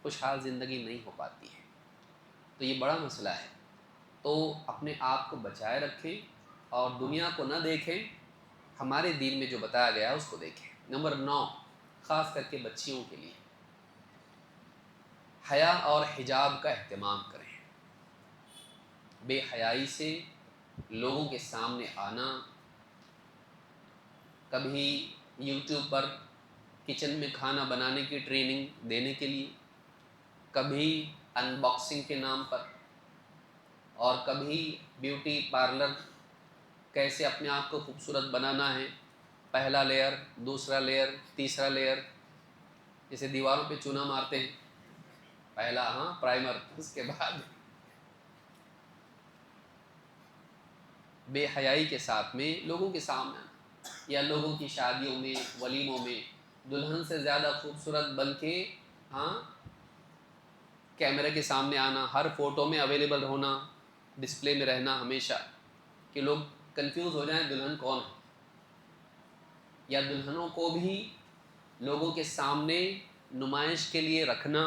خوشحال زندگی نہیں ہو پاتی ہے. تو یہ بڑا مسئلہ ہے. تو اپنے آپ کو بچائے رکھیں اور دنیا کو نہ دیکھیں، ہمارے دین میں جو بتایا گیا ہے اس کو دیکھیں. نمبر 9، خاص کر کے بچیوں کے لیے حیا اور حجاب کا اہتمام کریں. بے حیائی سے لوگوں کے سامنے آنا، کبھی یوٹیوب پر کچن میں کھانا بنانے کی ٹریننگ دینے کے لیے، کبھی ان باکسنگ کے نام پر، اور کبھی بیوٹی پارلر، کیسے اپنے آپ کو خوبصورت بنانا ہے، پہلا لیئر، دوسرا لیئر، تیسرا لیئر، جیسے دیواروں پہ چونا مارتے ہیں، پہلا پرائمر، اس کے بعد بے حیائی کے ساتھ میں لوگوں کے سامنے یا لوگوں کی شادیوں میں، ولیموں میں دلہن سے زیادہ خوبصورت بن کے کیمرے کے سامنے آنا، ہر فوٹو میں اویلیبل ہونا، ڈسپلے میں رہنا ہمیشہ، کہ لوگ کنفیوز ہو جائیں دلہن کون ہے. یا دلہنوں کو بھی لوگوں کے سامنے نمائش کے لیے رکھنا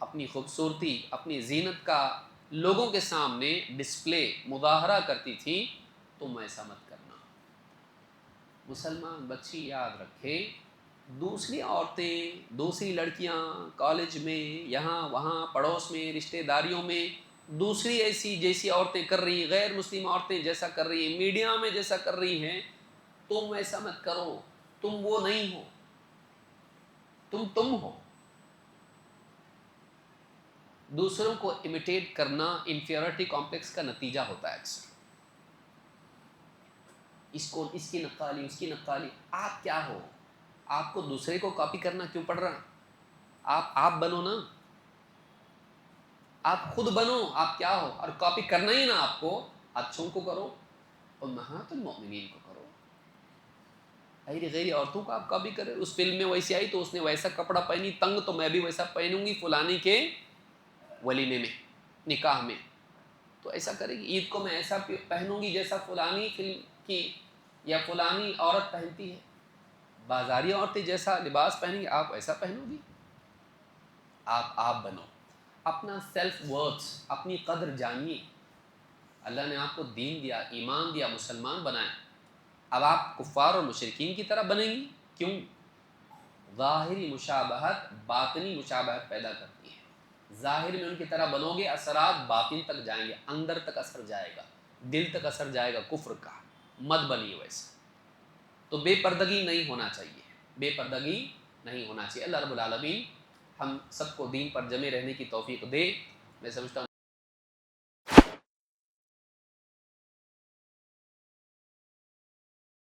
اپنی خوبصورتی، اپنی زینت کا لوگوں کے سامنے ڈسپلے، مظاہرہ کرتی تھی، تم ایسا مت کرنا۔ مسلمان بچی یاد رکھے، دوسری عورتیں، دوسری لڑکیاں کالج میں، یہاں وہاں پڑوس میں، رشتہ داریوں میں دوسری ایسی جیسی عورتیں کر رہی ہیں، غیر مسلم عورتیں جیسا کر رہی ہیں، میڈیا میں جیسا کر رہی ہیں، تم ایسا مت کرو، تم وہ نہیں ہو، تم ہو۔ دوسروں کو امیٹیٹ کرنا انفیریٹی کمپلیکس کا نتیجہ ہوتا ہے اکثر۔ اس کی نقالی، اس کی نقالی، آپ کیا ہو؟ آپ کو دوسرے کو کاپی کرنا کیوں پڑ رہا؟ آپ بنو نا، آپ خود بنو، آپ کیا ہو؟ اور کاپی کرنا ہی نا آپ کو، اچھوں کو کرو، امہات المؤمنین کو کرو۔ غیر عورتوں کو آپ کاپی کریں، اس فلم میں ویسی آئی تو اس نے ویسا کپڑا پہنی تنگ، تو میں بھی ویسا پہنوں گی فلانی کے ولیمے میں، نکاح میں، تو ایسا کرے گی۔ عید کو میں ایسا پہنوں گی جیسا فلانی فلم کی یا فلانی عورت پہنتی ہے۔ بازاری عورتیں جیسا لباس پہنیں گی آپ ویسا پہنو گی۔ آپ بنو، اپنا سیلف ورتھ، اپنی قدر جانیے۔ اللہ نے آپ کو دین دیا، ایمان دیا، مسلمان بنائے، اب آپ کفار اور مشرکین کی طرح بنیں گی؟ کیوں؟ ظاہری مشابہت باطنی مشابہت پیدا کرتی ہے۔ ظاہر میں ان کی طرح بنو گے، اثرات باطن تک جائیں گے، اندر تک اثر جائے گا، دل تک اثر جائے گا کفر کا۔ مت بنیے ویسے۔ تو بے پردگی نہیں ہونا چاہیے، بے پردگی نہیں ہونا چاہیے۔ اللہ رب العالمین ہم سب کو دین پر جمے رہنے کی توفیق دے۔ میں سمجھتا ہوں